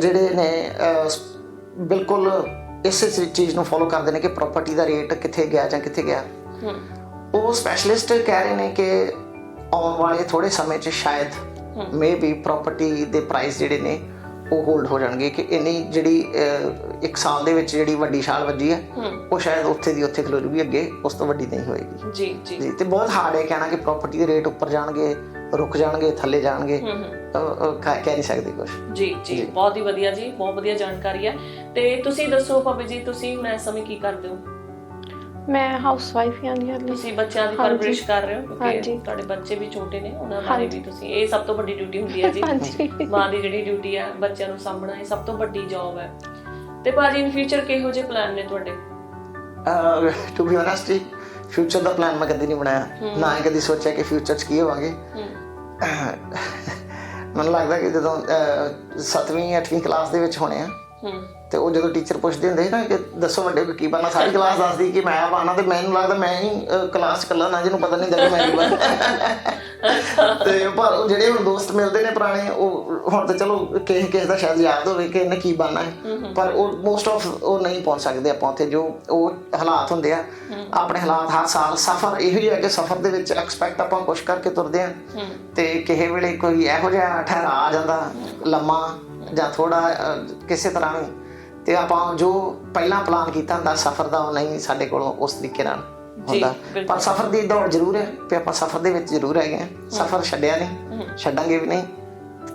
B: ਜਿਹੜੇ ਨੇ ਬਿਲਕੁਲ ਇਸੇ ਚੀਜ਼ ਨੂੰ ਫੋਲੋ ਕਰਦੇ ਨੇ ਕਿ ਪ੍ਰਾਪਰਟੀ ਦਾ ਰੇਟ ਕਿੱਥੇ ਗਿਆ ਜਾਂ ਕਿੱਥੇ ਗਿਆ। ਉਹ ਸਪੈਸ਼ਲਿਸਟ ਕਹਿ ਰਹੇ ਨੇ ਕਿ ਆਉਣ ਵਾਲੇ ਥੋੜੇ ਸਮੇਂ 'ਚ ਸ਼ਾਇਦ ਮੇ ਬੀ ਪ੍ਰਾਪਰਟੀ ਦੇ ਪ੍ਰਾਈਸ ਜਿਹੜੇ ਨੇ ਉਹ ਹੋਲਡ ਹੋ ਜਾਣਗੇ ਕਿ ਇੰਨੀ ਜਿਹੜੀ 1 ਸਾਲ ਦੇ ਵਿੱਚ ਜਿਹੜੀ ਵੱਡੀ ਛਾਲ ਵੱਜੀ ਹੈ ਉਹ ਸ਼ਾਇਦ ਉੱਥੇ ਦੀ ਉੱਥੇ ਖਲੋਰੂਗੀ, ਅੱਗੇ ਉਸ ਤੋਂ ਵੱਡੀ ਨਹੀਂ ਹੋਏਗੀ। ਜੀ ਜੀ, ਤੇ ਬਹੁਤ ਹਾਰਡ ਹੈ ਕਹਿਣਾ ਕਿ ਪ੍ਰਾਪਰਟੀ ਦੇ ਰੇਟ ਉੱਪਰ ਜਾਣਗੇ, ਰੁਕ ਜਾਣਗੇ, ਥੱਲੇ ਜਾਣਗੇ, ਕਹਿ ਨਹੀਂ ਸਕਦੇ ਕੁਝ। ਜੀ ਜੀ,
A: ਬਹੁਤ ਹੀ ਵਧੀਆ ਜੀ, ਬਹੁਤ ਵਧੀਆ ਜਾਣਕਾਰੀ ਹੈ। ਤੇ ਤੁਸੀਂ ਦੱਸੋ ਭਾਬੀ ਜੀ, ਤੁਸੀਂ ਇਸ ਸਮੇਂ ਕੀ ਕਰਦੇ ਹੋ?
C: ਮੈਂ ਹਾਊਸ ਵਾਈਫ ਹਾਂ ਜੀ।
A: ਤੁਸੀਂ ਬੱਚਿਆਂ ਦੀ ਪਰਵਰਿਸ਼ ਕਰ ਰਹੇ ਹੋ ਕਿਉਂਕਿ ਤੁਹਾਡੇ ਬੱਚੇ ਵੀ ਛੋਟੇ ਨੇ, ਉਹਨਾਂ ਬਾਰੇ ਵੀ ਤੁਸੀਂ, ਇਹ ਸਭ ਤੋਂ ਵੱਡੀ ਡਿਊਟੀ ਹੁੰਦੀ ਹੈ ਜੀ। ਮਾਂ ਦੀ ਜਿਹੜੀ ਡਿਊਟੀ ਹੈ ਬੱਚਿਆਂ ਨੂੰ ਸਾਂਭਣਾ, ਇਹ ਸਭ ਤੋਂ ਵੱਡੀ ਜੌਬ ਹੈ। ਤੇ ਭਾਜੀ ਇਨ ਫਿਊਚਰ ਕਿਹੋ ਜਿਹੇ ਪਲਾਨ ਨੇ ਤੁਹਾਡੇ?
B: ਟੂ ਬੀ ਓਨੈਸਟ, ਫਿਊਚਰ ਦਾ ਪਲਾਨ ਮੈਂ ਕਦੇ ਨਹੀਂ ਬਣਾਇਆ, ਨਾ ਹੀ ਕਦੀ ਸੋਚਿਆ ਕਿ ਫਿਊਚਰ 'ਚ ਕੀ ਹੋਵਾਂਗੇ। ਮੈਨੂੰ ਲੱਗਦਾ ਕਿ ਜਦੋਂ 7ਵੀਂ 8ਵੀਂ ਕਲਾਸ ਦੇ ਵਿੱਚ ਹੋਣੇ ਆ ਤੇ ਉਹ ਜਦੋਂ ਟੀਚਰ ਪੁੱਛਦੇ ਹੁੰਦੇ ਸੀ ਨਾ ਕਿ ਦੱਸੋ ਵੱਡੇ ਕੀ ਬਣਨਾ, ਸਾਰੀ ਕਲਾਸ ਦੱਸਦੀ ਕਿ ਮੈਂ ਬਣਨਾ, ਤੇ ਮੈਨੂੰ ਲੱਗਦਾ ਮੈਂ ਹੀ ਕਲਾਸ 'ਚ ਇਕੱਲਾ ਨਾ ਜਿਹਨੂੰ ਪਤਾ ਨਹੀਂ ਹੁੰਦਾ ਕਿ ਮੈਂ ਕੀ ਬਣਨਾ। ਤੇ ਪਰ ਉਹ ਜਿਹੜੇ ਹੁਣ ਦੋਸਤ ਮਿਲਦੇ ਨੇ ਪੁਰਾਣੇ, ਉਹ ਹੁਣ ਤਾਂ ਚਲੋ ਕਿਸੇ ਦਾ ਸ਼ਾਇਦ ਯਾਦ ਹੋਵੇ ਕਿ ਇਹਨੇ ਕੀ ਬਣਨਾ ਹੈ, ਪਰ ਉਹ ਮੋਸਟ ਆਫ ਉਹ ਨਹੀਂ ਪਹੁੰਚ ਸਕਦੇ ਆਪਾਂ ਉੱਥੇ। ਜੋ ਉਹ ਹਾਲਾਤ ਹੁੰਦੇ ਆ, ਆਪਣੇ ਹਾਲਾਤ ਹਰ ਸਾਲ ਸਫ਼ਰ ਇਹੋ ਹੀ ਹੈ ਕਿ ਸਫ਼ਰ ਦੇ ਵਿੱਚ ਐਕਸਪੈਕਟ ਆਪਾਂ ਕੁਛ ਕਰਕੇ ਤੁਰਦੇ ਹਾਂ ਤੇ ਕਿਸੇ ਵੇਲੇ ਕੋਈ ਇਹੋ ਜਿਹਾ ਠਹਿਰਾ ਆ ਜਾਂਦਾ ਲੰਮਾ ਜਾਂ ਥੋੜਾ ਕਿਸੇ ਤਰ੍ਹਾਂ ਵੀ, ਤੇ ਆਪਾਂ ਜੋ ਪਹਿਲਾਂ ਪਲਾਨ ਕੀਤਾ ਹੁੰਦਾ ਸਫ਼ਰ ਦਾ ਉਹ ਨਹੀਂ ਸਾਡੇ ਕੋਲੋਂ ਉਸ ਤਰੀਕੇ ਨਾਲ ਹੁੰਦਾ। ਪਰ ਸਫ਼ਰ ਦੀ ਦੌੜ ਜ਼ਰੂਰ ਹੈ ਤੇ ਆਪਾਂ ਸਫ਼ਰ ਦੇ ਵਿੱਚ ਜ਼ਰੂਰ ਹੈਗੇ ਹਾਂ। ਸਫ਼ਰ ਛੱਡਿਆ ਨਹੀਂ, ਛੱਡਾਂਗੇ ਵੀ ਨਹੀਂ,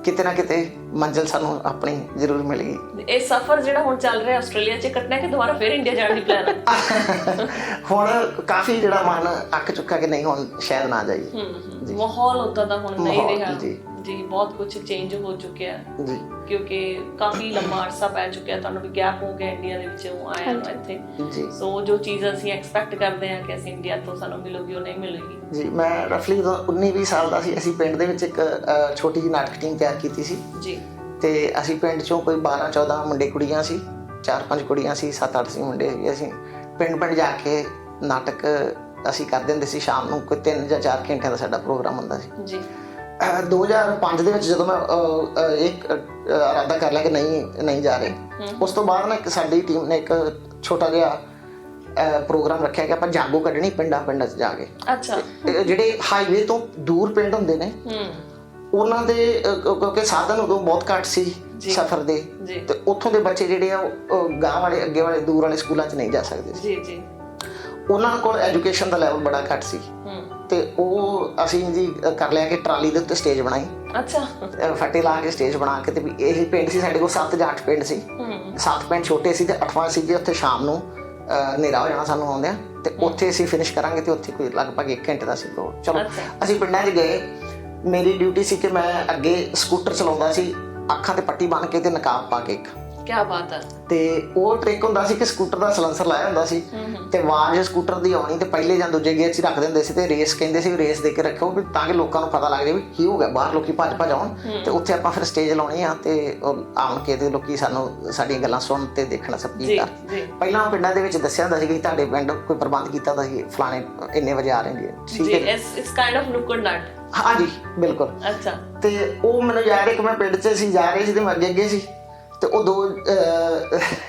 B: ਕਿਤੇ ਨਾ ਕਿਤੇ ਮੰਜ਼ਿਲ ਸਾਨੂੰ ਆਪਣੀ ਜ਼ਰੂਰ ਮਿਲੇਗੀ।
A: ਇਹ ਸਫ਼ਰ ਜਿਹੜਾ ਹੁਣ ਚੱਲ ਰਿਹਾ ਆਸਟ੍ਰੇਲੀਆ 'ਚ ਕੱਟਣਾ ਕਿ ਦੁਬਾਰਾ ਫਿਰ ਇੰਡੀਆ ਜਾਣ ਦੀ ਪਲਾਨ ਹੈ?
B: ਹੁਣ ਕਾਫੀ ਜਿਹੜਾ ਮਨ ਅੱਕ ਚੁੱਕਾ ਕਿ ਨਹੀਂ ਹੁਣ ਸ਼ਾਇਦ ਨਾ ਜਾਈਏ।
A: ਮਾਹੌਲ ਉਦਾਂ ਦਾ ਹੁਣ ਨਹੀਂ ਰਿਹਾ। ਜੀ ਬਹੁਤ ਕੁਝ ਚੇਂਜ ਹੋ ਚੁੱਕਿਆ
B: ਜੀ,
A: ਕਿਉਂਕਿ ਕਾਫੀ ਲੰਮਾ ਅਰਸਾ ਪੈ ਚੁੱਕਿਆ, ਤੁਹਾਨੂੰ ਵੀ ਗੈਪ ਹੋ ਗਿਆ ਇੰਡੀਆ ਦੇ ਵਿੱਚੋਂ ਆਇਆ ਨੂੰ ਇੱਥੇ।
B: ਜੀ
A: ਸੋ ਜੋ ਚੀਜ਼ ਅਸੀਂ ਐਕਸਪੈਕਟ ਕਰਦੇ ਹਾਂ ਕਿ ਅਸੀਂ ਇੰਡੀਆ ਤੋਂ ਸਾਨੂੰ ਮਿਲੂਗੀ, ਉਹ ਨਹੀਂ ਮਿਲੇਗੀ।
B: ਜੀ, ਮੈਂ ਰਫਲੀ 19-20 ਸਾਲ ਦਾ ਸੀ। ਅਸੀਂ ਪਿੰਡ ਦੇ ਵਿੱਚ ਇੱਕ ਛੋਟੀ ਜਿਹੀ ਨਾਟਕ ਟੀਮ ਤਿਆਰ ਕੀਤੀ ਸੀ
A: ਜੀ।
B: ਤੇ ਅਸੀਂ ਪਿੰਡ ਚੋਂ ਕੋਈ 12-14 ਮੁੰਡੇ ਕੁੜੀਆਂ ਸੀ, 4-5 ਕੁੜੀਆਂ ਸੀ, 7-8 ਸੀ ਮੁੰਡੇ ਸੀ। ਅਸੀਂ ਪਿੰਡ ਜਾ ਕੇ ਨਾਟਕ ਅਸੀਂ ਕਰਦੇ ਹੁੰਦੇ ਸੀ। ਸ਼ਾਮ ਨੂੰ ਕੋਈ 3 ਜਾਂ 4 ਘੰਟਿਆਂ ਦਾ ਸਾਡਾ ਪ੍ਰੋਗਰਾਮ ਹੁੰਦਾ ਸੀ
A: ਜੀ।
B: 2005 ਦੇ ਵਿੱਚ ਜਦੋਂ ਮੈਂ ਇੱਕ ਇਰਾਦਾ ਕਰ ਲਿਆ ਕਿ ਨਹੀਂ ਜਾ ਰਹੇ, ਉਸ ਤੋਂ ਬਾਅਦ ਨਾ ਸਾਡੀ ਟੀਮ ਨੇ ਇੱਕ ਛੋਟਾ ਜਿਹਾ ਪ੍ਰੋਗਰਾਮ ਰੱਖਿਆ ਕਿ ਆਪਾਂ ਜਾਗੋ ਕੱਢਣੀ ਪਿੰਡਾਂ 'ਚ ਜਾ ਕੇ।
A: ਅੱਛਾ।
B: ਜਿਹੜੇ ਹਾਈਵੇ ਤੋਂ ਦੂਰ ਪਿੰਡ ਹੁੰਦੇ ਨੇ ਉਹਨਾਂ ਦੇ, ਕਿਉਂਕਿ ਸਾਧਨ ਉਦੋਂ ਬਹੁਤ ਘੱਟ ਸੀ ਸਫ਼ਰ ਦੇ, ਤੇ ਉੱਥੋਂ ਦੇ ਬੱਚੇ ਜਿਹੜੇ ਆ ਉਹ ਗਾਂਹ ਵਾਲੇ, ਅੱਗੇ ਵਾਲੇ, ਦੂਰ ਵਾਲੇ ਸਕੂਲਾਂ 'ਚ ਨਹੀਂ ਜਾ ਸਕਦੇ ਸੀ।
A: ਜੀ।
B: ਉਹਨਾਂ ਕੋਲ ਐਜੂਕੇਸ਼ਨ ਦਾ ਲੈਵਲ ਬੜਾ ਘੱਟ ਸੀ, ਤੇ ਉਹ ਅਸੀਂ ਜੀ ਕਰ ਲਿਆ ਕਿ ਟਰਾਲੀ ਦੇ ਉੱਤੇ ਸਟੇਜ ਬਣਾਈ।
A: ਅੱਛਾ।
B: ਫੱਟੇ ਲਾ ਕੇ ਸਟੇਜ ਬਣਾ ਕੇ, ਤੇ ਵੀ ਇਹ ਪਿੰਡ ਸੀ ਸਾਡੇ ਕੋਲ 7 ਜਾਂ 8 ਪਿੰਡ ਸੀ। 7 ਪਿੰਡ ਛੋਟੇ ਸੀ ਤੇ 8ਵਾਂ ਸੀ ਕਿ ਉੱਥੇ ਸ਼ਾਮ ਨੂੰ ਹਨੇਰਾ ਹੋ ਜਾਣਾ ਸਾਨੂੰ ਆਉਂਦਿਆਂ, ਤੇ ਉੱਥੇ ਅਸੀਂ ਫਿਨਿਸ਼ ਕਰਾਂਗੇ। ਤੇ ਉੱਥੇ ਕੋਈ ਲਗਭਗ 1 ਘੰਟੇ ਦਾ ਸੀ ਪ੍ਰੋਗਰਾਮ। ਚਲੋ ਅਸੀਂ ਪਿੰਡਾਂ 'ਚ ਗਏ। ਮੇਰੀ ਡਿਊਟੀ ਸੀ ਕਿ ਮੈਂ ਅੱਗੇ ਸਕੂਟਰ ਚਲਾਉਂਦਾ ਸੀ, ਅੱਖਾਂ ਤੇ ਪੱਟੀ ਬੰਨ੍ਹ ਕੇ ਤੇ ਨਕਾਬ ਪਾ ਕੇ।
A: ਕੀ ਬਾਤ ਹੈ।
B: ਤੇ ਉਹ ਟ੍ਰਿਕ ਹੁੰਦਾ ਸੀ ਕਿ ਸਕੂਟਰ ਦਾ ਸਲੈਂਸਰ ਲਾਇਆ ਹੁੰਦਾ ਸੀ, ਤੇ ਆਵਾਜ਼ ਸਕੂਟਰ ਦੀ ਆਉਣੀ, ਤੇ ਪਹਿਲੇ ਜਾਂ ਦੂਜੇ ਗੇਅਰ 'ਚ ਰੱਖ ਦਿੰਦੇ ਸੀ। ਤੇ ਰੇਸ ਕਹਿੰਦੇ ਸੀ, ਰੇਸ ਦੇ ਕੇ ਰੱਖੋ ਵੀ ਤਾਂ ਕਿ ਲੋਕਾਂ ਨੂੰ ਪਤਾ ਲੱਗ ਜਾਵੇ ਵੀ ਕੀ ਹੋ ਗਿਆ, ਬਾਹਰ ਲੋਕੀ ਭੱਜ ਆਉਣ, ਤੇ ਉੱਥੇ ਆਪਾਂ ਫਿਰ ਸਟੇਜ ਲਾਉਣੀ ਆ, ਤੇ ਆਉਣ ਕੇ ਤੇ ਲੋਕੀ ਸਾਨੂੰ ਸਾਡੀਆਂ ਗੱਲਾਂ ਸੁਣ ਤੇ ਦੇਖਣਾ ਸਭ ਕੀ ਕਰ। ਪਹਿਲਾਂ ਪਿੰਡਾਂ ਦੇ ਵਿੱਚ ਦੱਸਿਆ ਹੁੰਦਾ ਸੀ ਕਿ ਤੁਹਾਡੇ ਪਿੰਡ ਕੋਈ ਪ੍ਰਬੰਧ ਕੀਤਾ ਹੁੰਦਾ ਸੀ, ਫਲਾਣੇ ਇੰਨੇ ਵਜੇ ਆ ਰਹੇ ਨੇ। ਠੀਕ ਹੈ,
A: ਇਸ ਕਾਈਂਡ ਆਫ ਨੁੱਕੜ ਨਾਟ।
B: ਹਾਂਜੀ ਬਿਲਕੁਲ।
A: ਅੱਛਾ।
B: ਤੇ ਉਹ ਮੈਨੂੰ ਯਾਦ ਹੈ ਕਿ ਮੈਂ ਪਿੰਡ 'ਚ ਅਸੀਂ ਜਾ ਰਹੇ ਸੀ ਤੇ ਮੈਂ ਅੱਗੇ ਸੀ, ਤੇ ਉਹ 2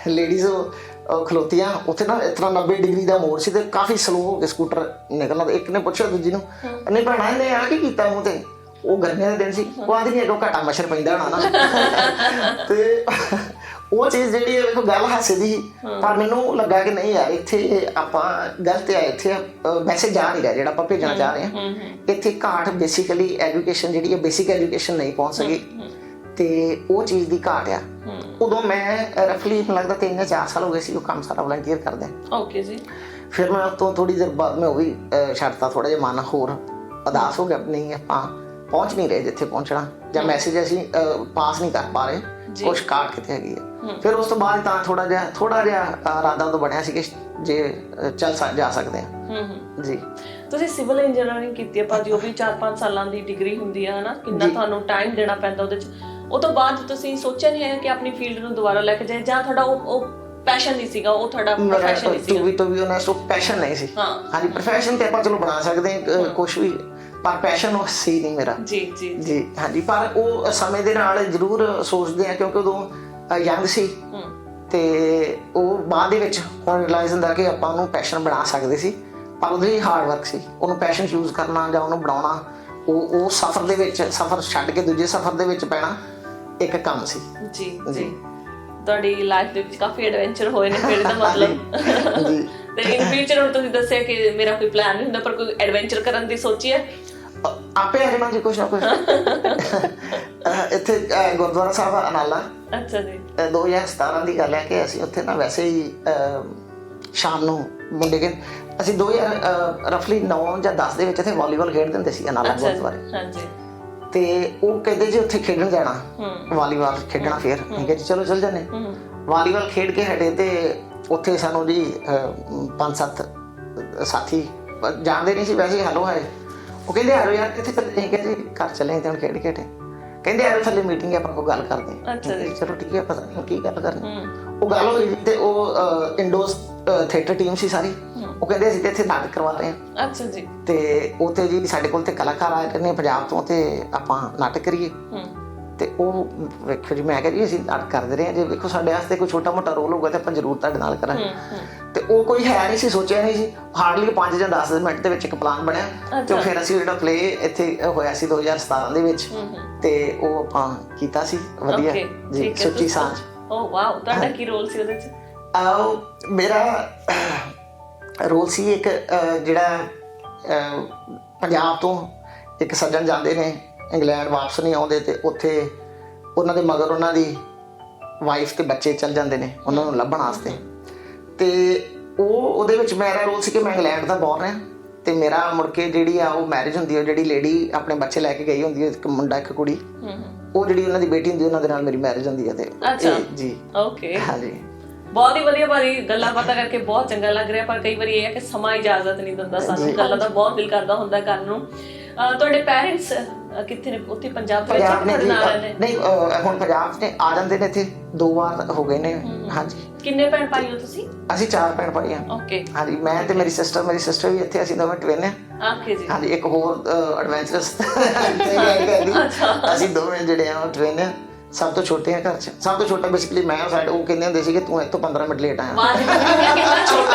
B: ਲੇਡੀਜ਼ ਖਲੋਤੀਆਂ ਉੱਥੇ ਨਾ। ਇਸ ਤਰ੍ਹਾਂ 90 ਡਿਗਰੀ ਦਾ ਮੋੜ ਸੀ ਤੇ ਕਾਫੀ ਸਲੋ ਹੋ ਕੇ ਸਕੂਟਰ ਨਿਕਲਣਾ। ਇੱਕ ਨੇ ਪੁੱਛਿਆ ਦੂਜੀ ਨੂੰ, ਨਹੀਂ ਭੈਣਾ ਇਹਨੇ ਆ ਕੀ ਕੀਤਾ ਮੂੰਹ ਤੇ? ਉਹ ਗਰਮੀਆਂ ਦੇ ਦਿਨ ਸੀ, ਉਹ ਆਂਦੀ ਨਹੀਂ ਅੱਗੋਂ ਘਾਟਾ ਮੱਛਰ ਪੈਂਦਾ ਹੋਣਾ ਨਾ। ਤੇ ਉਹ ਚੀਜ਼ ਜਿਹੜੀ ਵੇਖੋ ਗੱਲ ਹਾਸੇ ਦੀ, ਪਰ ਮੈਨੂੰ ਲੱਗਾ ਕਿ ਨਹੀਂ ਯਾਰ, ਇੱਥੇ ਆਪਾਂ ਗਲਤ ਆ। ਇੱਥੇ ਮੈਸੇਜ ਜਾ ਨਹੀਂ ਰਿਹਾ ਜਿਹੜਾ ਆਪਾਂ ਭੇਜਣਾ ਚਾਹ ਰਹੇ ਹਾਂ। ਇੱਥੇ ਘਾਟ ਬੇਸਿਕਲੀ ਐਜੂਕੇਸ਼ਨ ਜਿਹੜੀ ਹੈ, ਬੇਸਿਕ ਐਜੂਕੇਸ਼ਨ ਨਹੀਂ ਪਹੁੰਚ ਸਕੀ, ਤੇ ਉਹ ਚੀਜ਼ ਦੀ ਘਾਟ ਆ। ਉਦੋਂ ਮੈਂ ਰਫਲੀ ਮੈਨੂੰ ਲੱਗਦਾ 3 ਜਾਂ 4 ਸਾਲ ਹੋ ਗਏ ਸੀ ਉਹ ਕੰਮ ਸਾਰਾ ਵਲੰਟੀਅਰ ਕਰਦੇ।
A: ਓਕੇ ਜੀ।
B: ਫਿਰ ਮੈਂ ਉਸ ਤੋਂ ਥੋੜੀ ਦੇਰ ਬਾਅਦ ਮੈਂ ਉਹ ਵੀ ਛੱਡਤਾ। ਥੋੜਾ ਜਿਹਾ ਮਨ ਹੋਰ ਉਦਾਸ ਹੋ ਗਿਆ, ਨਹੀਂ ਆਪਾਂ ਪਹੁੰਚ ਨਹੀਂ ਰਹੇ ਜਿੱਥੇ ਪਹੁੰਚਣਾ, ਜਾਂ ਮੈਸੇਜ ਅਸੀਂ ਪਾਸ ਨਹੀਂ ਕਰ ਪਾ ਰਹੇ, ਕੁਛ ਘਾਟ ਕਿਤੇ ਹੈਗੀ ਹੈ। ਫਿਰ ਉਸ ਤੋਂ ਬਾਅਦ ਤਾਂ ਥੋੜਾ ਜਿਹਾ ਇਰਾਦਾ ਉਦੋਂ ਬਣਿਆ ਸੀ ਕਿ ਜੇ ਚੱਲ ਜਾ ਸਕਦੇ ਹਾਂ। ਜੀ।
A: ਤੁਸੀਂ ਸਿਵਲ ਇੰਜੀਨੀਅਰਿੰਗ ਕੀਤੀ ਹੈ ਭਾਜੀ, ਉਹ ਵੀ 4-5 ਸਾਲਾਂ ਦੀ ਡਿਗਰੀ ਹੁੰਦੀ ਹੈ ਹਨਾ, ਕਿੰਨਾ ਤੁਹਾਨੂੰ ਟਾਈਮ ਦੇਣਾ ਪੈਂਦਾ ਉਹਦੇ 'ਚ। ਉਹ ਤੋਂ ਬਾਅਦ ਤੁਸੀਂ ਸੋਚਿਆ ਨਹੀਂ ਹੈ ਕਿ ਆਪਣੀ ਫੀਲਡ ਨੂੰ ਦੁਬਾਰਾ ਲੈ ਕੇ ਜਾਏ, ਜਾਂ ਤੁਹਾਡਾ ਉਹ ਪੈਸ਼ਨ ਨਹੀਂ ਸੀਗਾ, ਉਹ ਤੁਹਾਡਾ ਪ੍ਰੋਫੈਸ਼ਨ ਨਹੀਂ ਸੀਗਾ?
B: ਤੋਂ ਵੀ ਉਹਨਾਂ ਨੂੰ ਪੈਸ਼ਨ ਨਹੀਂ ਸੀ। ਹਾਂਜੀ, ਪ੍ਰੋਫੈਸ਼ਨ ਤੇ ਆਪਾਂ ਚਲੋ ਬਣਾ ਸਕਦੇ ਹਾਂ ਕੁਛ ਵੀ, ਪਰ ਪੈਸ਼ਨ ਉਹ ਸੀ ਨਹੀਂ ਮੇਰਾ। ਜੀ। ਹਾਂਜੀ, ਪਰ ਉਹ ਸਮੇਂ ਦੇ ਨਾਲ ਜ਼ਰੂਰ ਸੋਚਦੇ ਆ, ਕਿਉਂਕਿ ਉਦੋਂ ਯੰਗ ਸੀ, ਤੇ ਉਹ ਬਾਅਦ ਦੇ ਵਿੱਚ ਹੁਣ ਰਿਅਲਾਈਜ਼ ਹੁੰਦਾ ਕਿ ਆਪਾਂ ਉਹਨੂੰ ਪੈਸ਼ਨ ਬਣਾ ਸਕਦੇ ਸੀ, ਪਰ ਉਹਦੇ ਹਾਰਡ ਵਰਕ ਸੀ। ਉਹਨੂੰ ਪੈਸ਼ਨ ਚੂਜ਼ ਕਰਨਾ ਜਾਂ ਉਹਨੂੰ ਬਣਾਉਣਾ, ਉਹ ਸਫ਼ਰ ਦੇ ਵਿੱਚ, ਸਫ਼ਰ ਛੱਡ ਕੇ ਦੂਜੇ ਸਫ਼ਰ ਦੇ ਵਿੱਚ ਪੈਣਾ ਇੱਕ ਕੰਮ ਸੀ।
A: ਜੀ। ਤੁਹਾਡੀ ਲਾਈਫ ਦੇ ਵਿੱਚ ਕਾਫੀ ਐਡਵੈਂਚਰ ਹੋਏ ਨੇ ਫਿਰ, ਇਹਦਾ ਮਤਲਬ। ਜੀ। ਤੇ ਇਨ ਫਿਊਚਰ ਹੁਣ ਤੁਸੀਂ ਦੱਸਿਆ ਕਿ ਮੇਰਾ ਕੋਈ ਪਲਾਨ ਨਹੀਂ ਹੁੰਦਾ, ਪਰ ਕੋਈ ਐਡਵੈਂਚਰ ਕਰਨ ਦੀ ਸੋਚੀ ਹੈ?
B: ਆਪੇ ਆ ਜਾਣਾ ਜੀ ਕੁਛ ਨਾ ਕੁਛ। ਇੱਥੇ ਗੁਰਦੁਆਰਾ ਸਾਹਿਬ ਅਨਾਲਾ।
A: ਅੱਛਾ ਜੀ।
B: 2017 ਦੀ ਗੱਲ ਹੈ ਕਿ ਅਸੀਂ ਉੱਥੇ ਨਾ ਵੈਸੇ ਹੀ ਸ਼ਾਮ ਨੂੰ ਮੁੰਡੇ ਅਸੀਂ 2000 ਰਫਲੀ 9 ਜਾਂ 10 ਦੇ ਵਿੱਚ ਇੱਥੇ ਵਾਲੀਬਾਲ ਖੇਡਦੇ ਹੁੰਦੇ ਸੀ ਅਨਾਲਾ ਗੁਰਦੁਆਰੇ।
A: ਹਾਂਜੀ।
B: ਤੇ ਉਹ ਕਹਿੰਦੇ ਜੀ ਉੱਥੇ ਖੇਡਣ ਜਾਣਾ, ਵਾਲੀਬਾਲ ਖੇਡਣਾ। ਫਿਰ ਅਸੀਂ ਕਿਹਾ ਜੀ ਚਲੋ ਚੱਲ ਜਾਂਦੇ। ਵਾਲੀਬਾਲ ਖੇਡ ਕੇ ਹਟੇ ਤੇ ਉੱਥੇ ਸਾਨੂੰ ਜੀ 5-7 ਸਾਥੀ ਜਾਣਦੇ ਨਹੀਂ ਸੀ, ਵੈਸੇ ਹੈਲੋ ਹਾਏ। ਉਹ ਕਹਿੰਦੇ ਆਰੋ ਯਾਰ ਕਿੱਥੇ ਚੱਲੇ? ਅਸੀਂ ਕਿਹਾ ਜੀ ਘਰ ਚੱਲੇ ਤੇ ਹੁਣ ਖੇਡ ਕੇ ਹਟੇ। ਕਹਿੰਦੇ ਆਰੋ ਥੱਲੇ ਮੀਟਿੰਗ ਹੈ, ਆਪਾਂ ਕੋਈ ਗੱਲ ਕਰਦੇ।
A: ਅੱਛਾ ਜੀ।
B: ਚਲੋ ਠੀਕ ਹੈ, ਪਤਾ ਨਹੀਂ ਕੀ ਗੱਲ ਕਰਨੀ। ਉਹ ਗੱਲ ਹੋਈ ਤੇ ਉਹ ਇੰਡੋਸ ਥੀਏਟਰ ਟੀਮ ਸੀ ਸਾਰੀ। ਉਹ ਕਹਿੰਦੇ ਅਸੀਂ ਤੇ ਇੱਥੇ ਨਾਟਕ ਕਰਵਾ ਰਹੇ ਹਾਂ।
A: ਅੱਛਾ ਜੀ।
B: ਤੇ ਉੱਥੇ ਜੀ ਸਾਡੇ ਕੋਲ ਤੇ ਕਲਾਕਾਰ ਆਏ ਕਰਨੇ ਪੰਜਾਬ ਤੋਂ, ਤੇ ਆਪਾਂ ਨਾਟਕ ਕਰੀਏ। ਤੇ ਉਹ ਵੇਖੋ ਜੀ, ਮੈਂ ਕਿਹਾ ਜੀ ਅਸੀਂ ਨਾਟਕ ਕਰਦੇ ਰਹੇ ਹਾਂ, ਜੇ ਵੇਖੋ ਸਾਡੇ ਵਾਸਤੇ ਕੋਈ ਛੋਟਾ ਮੋਟਾ ਰੋਲ ਹੋਊਗਾ ਤੇ ਆਪਾਂ ਜ਼ਰੂਰ ਤੁਹਾਡੇ ਨਾਲ ਕਰਾਂਗੇ। ਤੇ ਉਹ ਕੋਈ ਹੈ ਨਹੀਂ ਸੀ, ਸੋਚਿਆ ਨਹੀਂ ਸੀ। ਹਾਰਡਲੀ 5 ਜਾਂ 10 ਮਿੰਟ ਦੇ ਵਿੱਚ ਇੱਕ ਪਲਾਨ ਬਣਿਆ, ਤੇ ਫਿਰ ਅਸੀਂ ਜਿਹੜਾ ਪਲੇ ਇੱਥੇ ਹੋਇਆ ਸੀ 2017 ਦੇ ਵਿੱਚ, ਤੇ ਉਹ ਆਪਾਂ ਕੀਤਾ ਸੀ ਵਧੀਆ ਜੀ, ਸੁੱਚੀ ਸਾਂਝ।
A: ਓ ਵਾਓ, ਤੁਹਾਡਾ ਕੀ ਰੋਲ ਸੀ ਉਹਦੇ 'ਚ?
B: ਮੇਰਾ ਰੋਲ ਸੀ ਇੱਕ ਜਿਹੜਾ ਪੰਜਾਬ ਤੋਂ ਇੱਕ ਸੱਜਣ ਜਾਂਦੇ ਨੇ ਇੰਗਲੈਂਡ, ਵਾਪਸ ਨਹੀਂ ਆਉਂਦੇ, ਤੇ ਉੱਥੇ ਉਹਨਾਂ ਦੇ ਮਗਰ ਉਹਨਾਂ ਦੀ ਵਾਈਫ ਤੇ ਬੱਚੇ ਚੱਲ ਜਾਂਦੇ ਨੇ ਉਹਨਾਂ ਨੂੰ ਲੱਭਣ ਵਾਸਤੇ। ਤੇ ਉਹਦੇ ਵਿੱਚ ਮੇਰਾ ਰੋਲ ਸੀ ਕਿ ਮੈਂ ਇੰਗਲੈਂਡ ਦਾ ਬੋਰਨ ਹਾਂ, ਤੇ ਮੇਰਾ ਮੁੜ ਕੇ ਜਿਹੜੀ ਆ ਉਹ ਮੈਰਿਜ ਹੁੰਦੀ ਹੈ, ਜਿਹੜੀ ਲੇਡੀ ਆਪਣੇ ਬੱਚੇ ਲੈ ਕੇ ਗਈ ਹੁੰਦੀ ਹੈ, ਇੱਕ ਮੁੰਡਾ ਇੱਕ ਕੁੜੀ, ਉਹ ਜਿਹੜੀ ਉਹਨਾਂ ਦੀ ਬੇਟੀ ਹੁੰਦੀ ਉਹਨਾਂ ਦੇ ਨਾਲ ਮੇਰੀ ਮੈਰਿਜ ਹੁੰਦੀ ਹੈ। ਤੇ ਜੀ
A: ਓਕੇ,
B: ਹਾਂਜੀ
A: ਬਹੁਤ ਹੀ ਵਧੀਆ ਭਾਜੀ, ਗੱਲਾਂ ਬਾਤਾਂ ਕਰਕੇ ਬਹੁਤ ਚੰਗਾ ਲੱਗ ਰਿਹਾ, ਪਰ ਕਈ ਵਾਰੀ ਇਹ ਹੈ ਕਿ ਸਮਾਂ ਇਜਾਜ਼ਤ ਨਹੀਂ ਦਿੰਦਾ ਸਾਨੂੰ, ਗੱਲਾਂ ਦਾ ਬਹੁਤ ਦਿਲ ਕਰਦਾ ਹੁੰਦਾ ਕਰਨ ਨੂੰ। ਤੁਹਾਡੇ ਪੈਰੈਂਟਸ ਕਿੱਥੇ ਨੇ? ਉੱਥੇ ਪੰਜਾਬ ਦੇ ਵਿੱਚ ਤੁਹਾਡੇ ਨਾਲ ਰਹਿੰਦੇ?
B: ਨਹੀਂ, ਹੁਣ ਪੰਜਾਬ ਨੇ ਆ ਜਾਂਦੇ ਨੇ ਇੱਥੇ, 2 ਵਾਰ ਹੋ ਗਏ ਨੇ। ਹਾਂਜੀ।
A: ਕਿੰਨੇ ਭੈਣ ਭਾਈ ਹੋ ਤੁਸੀਂ?
B: ਅਸੀਂ 4 ਭੈਣ ਭਾਈ ਹਾਂ।
A: ਓਕੇ।
B: ਹਾਂਜੀ, ਮੈਂ ਤੇ ਮੇਰੀ ਸਿਸਟਰ ਵੀ ਇੱਥੇ, ਅਸੀਂ ਦੋਵੇਂ ਟਵਿਨ ਹਾਂ।
A: ਓਕੇ ਜੀ।
B: ਹਾਂਜੀ, ਇੱਕ ਹੋਰ ਐਡਵੈਂਚਰਸ ਅਸੀਂ ਦੋਵੇਂ ਜਿਹੜੇ ਆ ਟਵਿਨ ਆ। ਸਭ ਤੋਂ ਛੋਟੇ ਆ ਘਰ 'ਚ, ਸਭ ਤੋਂ ਛੋਟਾ ਬੇਸਿਕਲੀ ਮੈਂ। ਸਾਡੇ ਉਹ ਕਹਿੰਦੇ ਹੁੰਦੇ ਸੀ ਕਿ ਤੂੰ ਇੱਥੋਂ 15 ਮਿੰਟ ਲੇਟ ਆਇਆ।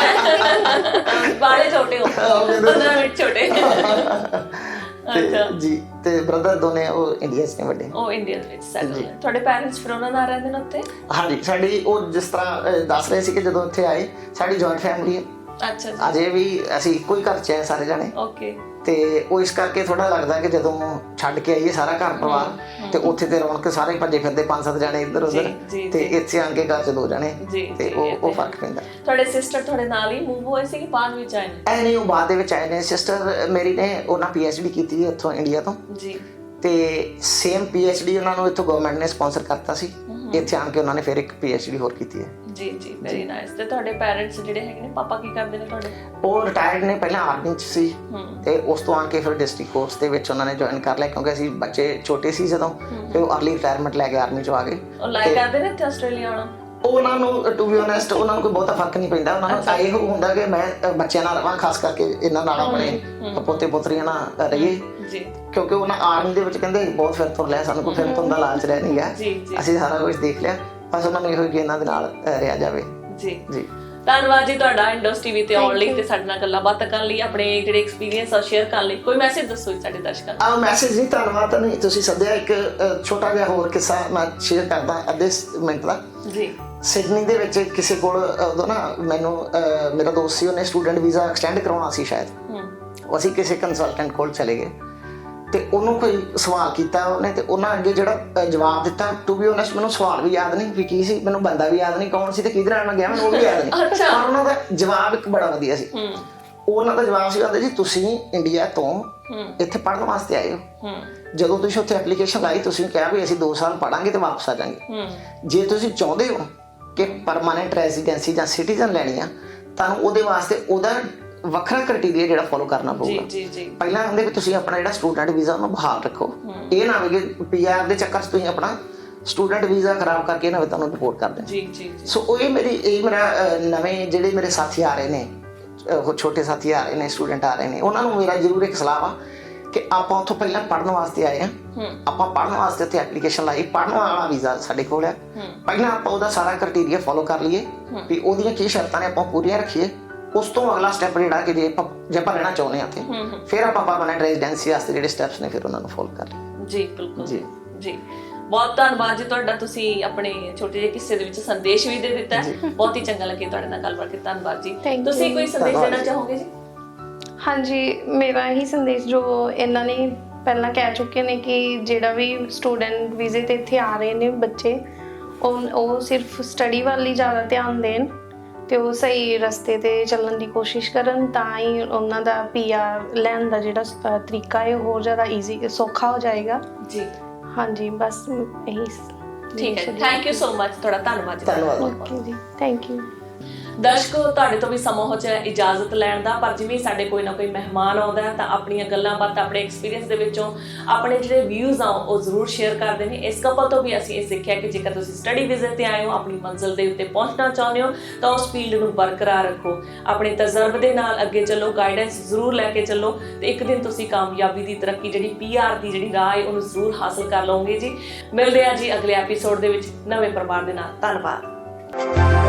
A: ਬਾਲੇ ਛੋਟੇ ਹੋ, 15 ਮਿੰਟ ਛੋਟੇ।
B: ਜੀ। ਤੇ ਬ੍ਰਦਰ ਦੋਨੇ ਉਹ ਇੰਡੀਆ 'ਚ ਨੇ, ਵੱਡੇ ਉਹ
A: ਇੰਡੀਆ ਵਿੱਚ ਸੈਟਲ ਹੈ। ਤੁਹਾਡੇ ਪੈਰੈਂਟਸ ਫਿਰ ਉਹਨਾਂ ਨਾਲ ਰਹਿੰਦੇ ਨੇ ਉੱਥੇ?
B: ਹਾਂਜੀ, ਸਾਡੀ ਉਹ ਜਿਸ ਤਰ੍ਹਾਂ ਦੱਸ ਰਹੇ ਸੀ ਕਿ ਜਦੋਂ ਇੱਥੇ ਆਏ ਸਾਡੀ ਜੁਆਇੰਟ ਫੈਮਿਲੀ ਹੈ।
A: ਅੱਛਾ ਜੀ।
B: ਅਜੇ ਵੀ ਅਸੀਂ ਇੱਕੋ ਹੀ ਘਰ 'ਚ ਹੈ ਸਾਰੇ ਜਾਣੇ।
A: ਓਕੇ।
B: ਤੇ ਉਹ ਇਸ ਕਰਕੇ ਥੋੜਾ ਲੱਗਦਾ ਕਿ ਜਦੋਂ ਛੱਡ ਕੇ ਆਈਏ ਸਾਰਾ ਘਰ ਪਰਿਵਾਰ, ਤੇ ਉੱਥੇ ਤੇ ਰੌਣਕ ਸਾਰੇ ਭੱਜੇ ਫਿਰਦੇ 5-7 ਜਾਣੇ ਇੱਧਰ ਉੱਧਰ, ਤੇ ਇੱਥੇ ਆਣ ਕੇ ਘਰ 'ਚ 2 ਜਾਣੇ, ਤੇ ਉਹ ਫਰਕ ਪੈਂਦਾ।
A: ਤੁਹਾਡੇ ਸਿਸਟਰ ਤੁਹਾਡੇ ਨਾਲ ਹੀ ਮੂਵ ਹੋਏ ਸੀ ਕਿ ਬਾਅਦ ਵਿੱਚ ਆਏ ਨੇ?
B: ਐ ਨਹੀਂ, ਉਹ ਬਾਅਦ ਦੇ ਵਿੱਚ ਆਏ ਨੇ। ਸਿਸਟਰ ਮੇਰੀ ਨੇ ਉਹਨਾਂ PhD ਕੀਤੀ ਇੱਥੋਂ ਇੰਡੀਆ ਤੋਂ ਜੀ, ਤੇ ਸੇਮ PhD ਉਹਨਾਂ ਨੂੰ ਇੱਥੋਂ ਗਵਰਨਮੈਂਟ ਨੇ ਸਪਾਂਸਰ ਕਰਤਾ ਸੀ। ਇੱਥੇ ਆਣ ਕੇ ਉਹਨਾਂ ਨੇ ਫਿਰ ਇੱਕ PhD ਹੋਰ ਕੀਤੀ ਹੈ। ਜੀ
A: ਜੀ, ਵੈਰੀ ਨਾਈਸ। ਤੇ ਤੁਹਾਡੇ ਪੈਰੈਂਟਸ ਜਿਹੜੇ ਹੈਗੇ ਨੇ, ਪਾਪਾ ਕੀ ਕਰਦੇ ਨੇ ਤੁਹਾਡੇ?
B: ਉਹ ਰਿਟਾਇਰਡ ਨੇ, ਪਹਿਲਾਂ ਆਰਮੀ 'ਚ ਸੀ, ਤੇ ਉਸ ਤੋਂ ਆਣ ਕੇ ਫਿਰ ਡਿਸਟ੍ਰਿਕਟ ਕੋਰਸ ਦੇ ਵਿੱਚ ਉਹਨਾਂ ਨੇ ਜੁਆਇਨ ਕਰ ਲਿਆ, ਕਿਉਂਕਿ ਅਸੀਂ ਬੱਚੇ ਛੋਟੇ ਸੀ ਜਦੋਂ, ਤੇ ਉਹ ਅਰਲੀ ਰਿਟਾਇਰਮੈਂਟ ਲੈ ਕੇ ਆਰਮੀ 'ਚੋਂ ਆ ਗਏ।
A: ਉਹ ਲਾਈਕ ਕਰਦੇ ਨੇ ਇੱਥੇ ਆਸਟ੍ਰੇਲੀਆ ਆਉਣਾ?
B: ਉਹਨਾਂ ਨੂੰ ਟੂ ਬੀ ਓਨੈਸਟ ਉਹਨਾਂ ਨੂੰ ਕੋਈ ਬਹੁਤਾ ਫਰਕ ਨਹੀਂ ਪੈਂਦਾ। ਉਹਨਾਂ ਨੂੰ ਇਹੋ ਹੁੰਦਾ ਕਿ ਮੈਂ ਬੱਚਿਆਂ ਨਾਲ ਰਵਾਂ, ਖਾਸ ਕਰਕੇ ਇਹਨਾਂ ਨਾਲ ਆਪਣੇ ਪੋਤੇ ਪੋਤਰੀਆਂ ਨਾਲ ਰਹੀਏ, ਕਿਉਂਕਿ ਉਹਨਾਂ ਆਰਮੀ ਦੇ ਵਿੱਚ ਕਹਿੰਦੇ ਬਹੁਤ ਫਿਰ ਤੁਰ ਲਿਆ, ਸਾਨੂੰ ਕੋਈ ਫਿਰ ਤੁਰਨ ਦਾ ਲਾਲਚ ਰਹਿ ਨਹੀਂ ਗਿਆ, ਅਸੀਂ ਸਾਰਾ ਕੁਝ ਦੇਖ ਲਿਆ, ਬਸ ਉਹਨਾਂ ਨੂੰ ਇਹੋ ਕਿ ਇਹਨਾਂ ਦੇ ਨਾਲ ਰਿਹਾ ਜਾਵੇ। ਜੀ ਜੀ,
A: ਧੰਨਵਾਦ ਜੀ ਤੁਹਾਡਾ ਇੰਡੋਸ ਟੀਵੀ ਤੇ ਆਉਣ ਲਈ ਤੇ ਸਾਡੇ ਨਾਲ ਗੱਲਾਂ ਬਾਤਾਂ ਕਰਨ ਲਈ, ਆਪਣੇ ਜਿਹੜੇ ਐਕਸਪੀਰੀਅੰਸ ਆ ਸ਼ੇਅਰ ਕਰਨ ਲਈ। ਕੋਈ ਮੈਸੇਜ ਦੱਸੋ ਸਾਡੇ ਦਰਸ਼ਕਾਂ ਨੂੰ?
B: ਮੈਸੇਜ ਜੀ, ਧੰਨਵਾਦ ਨਹੀਂ ਤੁਸੀਂ ਸੱਦਿਆ। ਇੱਕ ਛੋਟਾ ਜਿਹਾ ਹੋਰ ਕਿੱਸਾ ਮੈਂ ਸ਼ੇਅਰ ਕਰਦਾ ਅੱਧੇ ਮਿੰਟ ਦਾ ਜੀ। ਸਿਡਨੀ ਦੇ ਵਿੱਚ ਕਿਸੇ ਕੋਲ ਉਦੋਂ ਨਾ ਮੈਨੂੰ ਮੇਰਾ ਦੋਸਤ ਸੀ, ਉਹਨੇ ਸਟੂਡੈਂਟ ਵੀਜ਼ਾ ਐਕਸਟੈਂਡ ਕਰਾਉਣਾ ਸੀ ਸ਼ਾਇਦ, ਅਸੀਂ ਕਿਸੇ ਕੰਸਲਟੈਂਟ ਕੋਲ ਚਲੇ ਗਏ, ਤੇ ਉਹਨੂੰ ਕੋਈ ਸਵਾਲ ਕੀਤਾ ਉਹਨੇ, ਤੇ ਉਹਨਾਂ ਅੱਗੇ ਜਿਹੜਾ ਜਵਾਬ ਦਿੱਤਾ, ਟੂ ਬੀ ਓਨੈਸਟ ਮੈਨੂੰ ਸਵਾਲ ਵੀ ਯਾਦ ਨਹੀਂ ਵੀ ਕੀ ਸੀ, ਮੈਨੂੰ ਬੰਦਾ ਵੀ ਯਾਦ ਨਹੀਂ ਕੌਣ ਸੀ ਤੇ ਕਿਹਦੇ ਨਾਲ ਮੈਂ ਗਿਆ, ਮੈਨੂੰ ਉਹ ਵੀ ਯਾਦ ਨਹੀਂ, ਪਰ ਉਹਨਾਂ ਦਾ ਜਵਾਬ ਇੱਕ ਬੜਾ ਵਧੀਆ ਸੀ। ਉਹਨਾਂ ਦਾ ਜਵਾਬ ਸੀ, ਕਹਿੰਦੇ ਜੀ ਤੁਸੀਂ ਇੰਡੀਆ ਤੋਂ ਇੱਥੇ ਪੜ੍ਹਨ ਵਾਸਤੇ ਆਏ ਹੋ, ਜਦੋਂ ਤੁਸੀਂ ਉੱਥੇ ਐਪਲੀਕੇਸ਼ਨ ਲਾਈ ਤੁਸੀਂ ਕਿਹਾ ਵੀ ਅਸੀਂ 2 ਸਾਲ ਪੜਾਂਗੇ ਤੇ ਵਾਪਸ ਆ ਜਾਵਾਂਗੇ, ਜੇ ਤੁਸੀਂ ਚਾਹੁੰਦੇ ਹੋ ਕਿ ਪਰਮਾਨੈਂਟ ਰੈਜ਼ੀਡੈਂਸੀ ਜਾਂ ਸਿਟੀਜ਼ਨ ਲੈਣੀ ਆ, ਤੁਹਾਨੂੰ ਉਹਦੇ ਵਾਸਤੇ ਉਹਦਾ ਵੱਖਰਾ ਕ੍ਰਾਈਟੇਰੀਆ ਜਿਹੜਾ ਫੋਲੋ ਕਰਨਾ ਪਊਗਾ। ਪਹਿਲਾਂ ਕਹਿੰਦੇ ਵੀ ਤੁਸੀਂ ਆਪਣਾ ਜਿਹੜਾ ਸਟੂਡੈਂਟ ਵੀਜ਼ਾ ਉਹਨੂੰ ਬਹਾਲ ਰੱਖੋ, ਇਹ ਨਾ ਹੋਵੇ ਕਿ PR ਦੇ ਚੱਕਰ 'ਚ ਤੁਸੀਂ ਆਪਣਾ ਸਟੂਡੈਂਟ ਵੀਜ਼ਾ ਖਰਾਬ ਕਰਕੇ ਨਾ ਹੋਵੇ ਤੁਹਾਨੂੰ ਰਿਪੋਰਟ ਕਰ ਦੇਣ। ਸੋ ਉਹ ਇਹ ਮੇਰਾ ਨਵੇਂ ਜਿਹੜੇ ਮੇਰੇ ਸਾਥੀ ਆ ਰਹੇ ਨੇ, ਉਹ ਛੋਟੇ ਸਾਥੀ ਆ ਰਹੇ ਨੇ, ਸਟੂਡੈਂਟ ਆ ਰਹੇ ਨੇ, ਉਹਨਾਂ ਨੂੰ ਮੇਰਾ ਜ਼ਰੂਰ ਇੱਕ ਸਲਾਹ ਆ ਕਿ ਆਪਾਂ ਉੱਥੋਂ ਪਹਿਲਾਂ ਪੜ੍ਹਨ ਵਾਸਤੇ ਆਏ ਹਾਂ, ਆਪਾਂ ਪੜ੍ਹਨ ਵਾਸਤੇ ਉੱਥੇ ਐਪਲੀਕੇਸ਼ਨ ਲਾਈ, ਪੜ੍ਹਨ ਵਾਲਾ ਵੀਜ਼ਾ ਸਾਡੇ ਕੋਲ ਹੈ, ਪਹਿਲਾਂ ਆਪਾਂ ਉਹਦਾ ਸਾਰਾ ਕ੍ਰਾਈਟੇਰੀਆ ਫੋਲੋ ਕਰ ਲਈਏ ਵੀ ਉਹਦੀਆਂ ਕੀ ਸ਼ਰਤਾਂ ਨੇ ਆਪਾਂ ਪੂਰੀਆਂ ਰੱਖੀਏ, ਉਸ ਤੋਂ ਅਗਲਾ ਸਟੈਪ ਜਿਹੜਾ ਕਿ ਜੇ ਆਪਾਂ ਰਹਿਣਾ ਚਾਹੁੰਦੇ ਹਾਂ ਉੱਥੇ, ਫਿਰ ਆਪਾਂ ਪਰਮਾਨੈਂਟ ਰੈਜ਼ੀਡੈਂਸੀ ਵਾਸਤੇ ਜਿਹੜੇ ਸਟੈਪਸ ਨੇ ਫਿਰ ਉਹਨਾਂ ਨੂੰ ਫੋਲੋ ਕਰ ਲਈਏ। ਜੀ ਬਿਲਕੁਲ ਜੀ ਜੀ, ਬਹੁਤ ਧੰਨਵਾਦ ਜੀ ਤੁਹਾਡਾ, ਤੁਸੀਂ ਆਪਣੇ ਛੋਟੇ ਜਿਹੇ ਕਿੱਸੇ ਦੇ ਵਿੱਚ ਸੰਦੇਸ਼ ਵੀ ਦੇ ਦਿੱਤਾ, ਬਹੁਤ ਹੀ ਚੰਗਾ ਲੱਗਿਆ ਤੁਹਾਡੇ ਨਾਲ ਗੱਲਬਾਤ ਕੀਤੀ। ਧੰਨਵਾਦ ਜੀ। ਤੁਸੀਂ ਕੋਈ ਸੰਦੇਸ਼ ਦੇਣਾ ਚਾਹੋਗੇ ਜੀ?
C: ਹਾਂਜੀ, ਮੇਰਾ ਇਹੀ ਸੰਦੇਸ਼ ਜੋ ਇਹਨਾਂ ਨੇ ਪਹਿਲਾਂ ਕਹਿ ਚੁੱਕੇ ਨੇ ਕਿ ਜਿਹੜਾ ਵੀ ਸਟੂਡੈਂਟ ਵੀਜ਼ੇ ਤੇ ਇੱਥੇ ਆ ਰਹੇ ਨੇ ਬੱਚੇ, ਉਹ ਸਿਰਫ ਸਟੱਡੀ ਵੱਲ ਹੀ ਜ਼ਿਆਦਾ ਧਿਆਨ ਦੇਣ, ਤੇ ਉਹ ਸਹੀ ਰਸਤੇ ਤੇ ਚੱਲਣ ਦੀ ਕੋਸ਼ਿਸ਼ ਕਰਨ, ਤਾਂ ਹੀ ਉਹਨਾਂ ਦਾ PR ਲੈਣ ਦਾ ਜਿਹੜਾ ਤਰੀਕਾ ਹੈ ਉਹ ਹੋਰ ਜ਼ਿਆਦਾ ਈਜ਼ੀ ਸੌਖਾ ਹੋ ਜਾਏਗਾ ਜੀ। ਹਾਂਜੀ, ਬਸ ਇਹੀ।
A: ਠੀਕ ਹੈ, ਥੈਂਕ ਯੂ ਸੋ ਮਚ, ਤੁਹਾਡਾ ਧੰਨਵਾਦ ਜੀ।
C: ਓਕੇ ਜੀ, ਥੈਂਕ ਯੂ।
A: ਦਰਸ਼ਕੋ, ਤੁਹਾਡੇ ਤੋਂ ਵੀ ਸਮਾਂ ਹੋ ਜਾਏ ਇਜਾਜ਼ਤ ਲੈਣ ਦਾ, ਪਰ ਜਿਵੇਂ ਸਾਡੇ ਕੋਈ ਨਾ ਕੋਈ ਮਹਿਮਾਨ ਆਉਂਦਾ ਹੈ ਤਾਂ ਆਪਣੀਆਂ ਗੱਲਾਂ ਬਾਤਾਂ, ਆਪਣੇ ਐਕਸਪੀਰੀਅੰਸ ਦੇ ਵਿੱਚੋਂ ਆਪਣੇ ਜਿਹੜੇ ਵਿਊਜ਼ ਆ ਉਹ ਜ਼ਰੂਰ ਸ਼ੇਅਰ ਕਰਦੇ ਨੇ। ਇਸ ਕਪਲ ਤੋਂ ਵੀ ਅਸੀਂ ਇਹ ਸਿੱਖਿਆ ਕਿ ਜੇਕਰ ਤੁਸੀਂ ਸਟੱਡੀ ਵੀਜ਼ੇ ਤੇ ਆਏ ਹੋ, ਆਪਣੀ ਮੰਜ਼ਿਲ ਦੇ ਉੱਤੇ ਪਹੁੰਚਣਾ ਚਾਹੁੰਦੇ ਹੋ, ਤਾਂ ਉਸ ਫੀਲਡ ਨੂੰ ਬਰਕਰਾਰ ਰੱਖੋ, ਆਪਣੇ ਤਜਰਬੇ ਦੇ ਨਾਲ ਅੱਗੇ ਚੱਲੋ, ਗਾਈਡੈਂਸ ਜ਼ਰੂਰ ਲੈ ਕੇ ਚੱਲੋ, ਤੇ ਇੱਕ ਦਿਨ ਤੁਸੀਂ ਕਾਮਯਾਬੀ ਦੀ ਤਰੱਕੀ ਜਿਹੜੀ PR ਦੀ ਜਿਹੜੀ ਰਾਹ ਹੈ ਉਹਨੂੰ ਜ਼ਰੂਰ ਹਾਸਲ ਕਰ ਲਓਗੇ ਜੀ। ਮਿਲਦੇ ਹਾਂ ਜੀ ਅਗਲੇ ਐਪੀਸੋਡ ਦੇ ਵਿੱਚ ਨਵੇਂ ਪਰਿਵਾਰ ਦੇ ਨਾਲ। ਧੰਨਵਾਦ।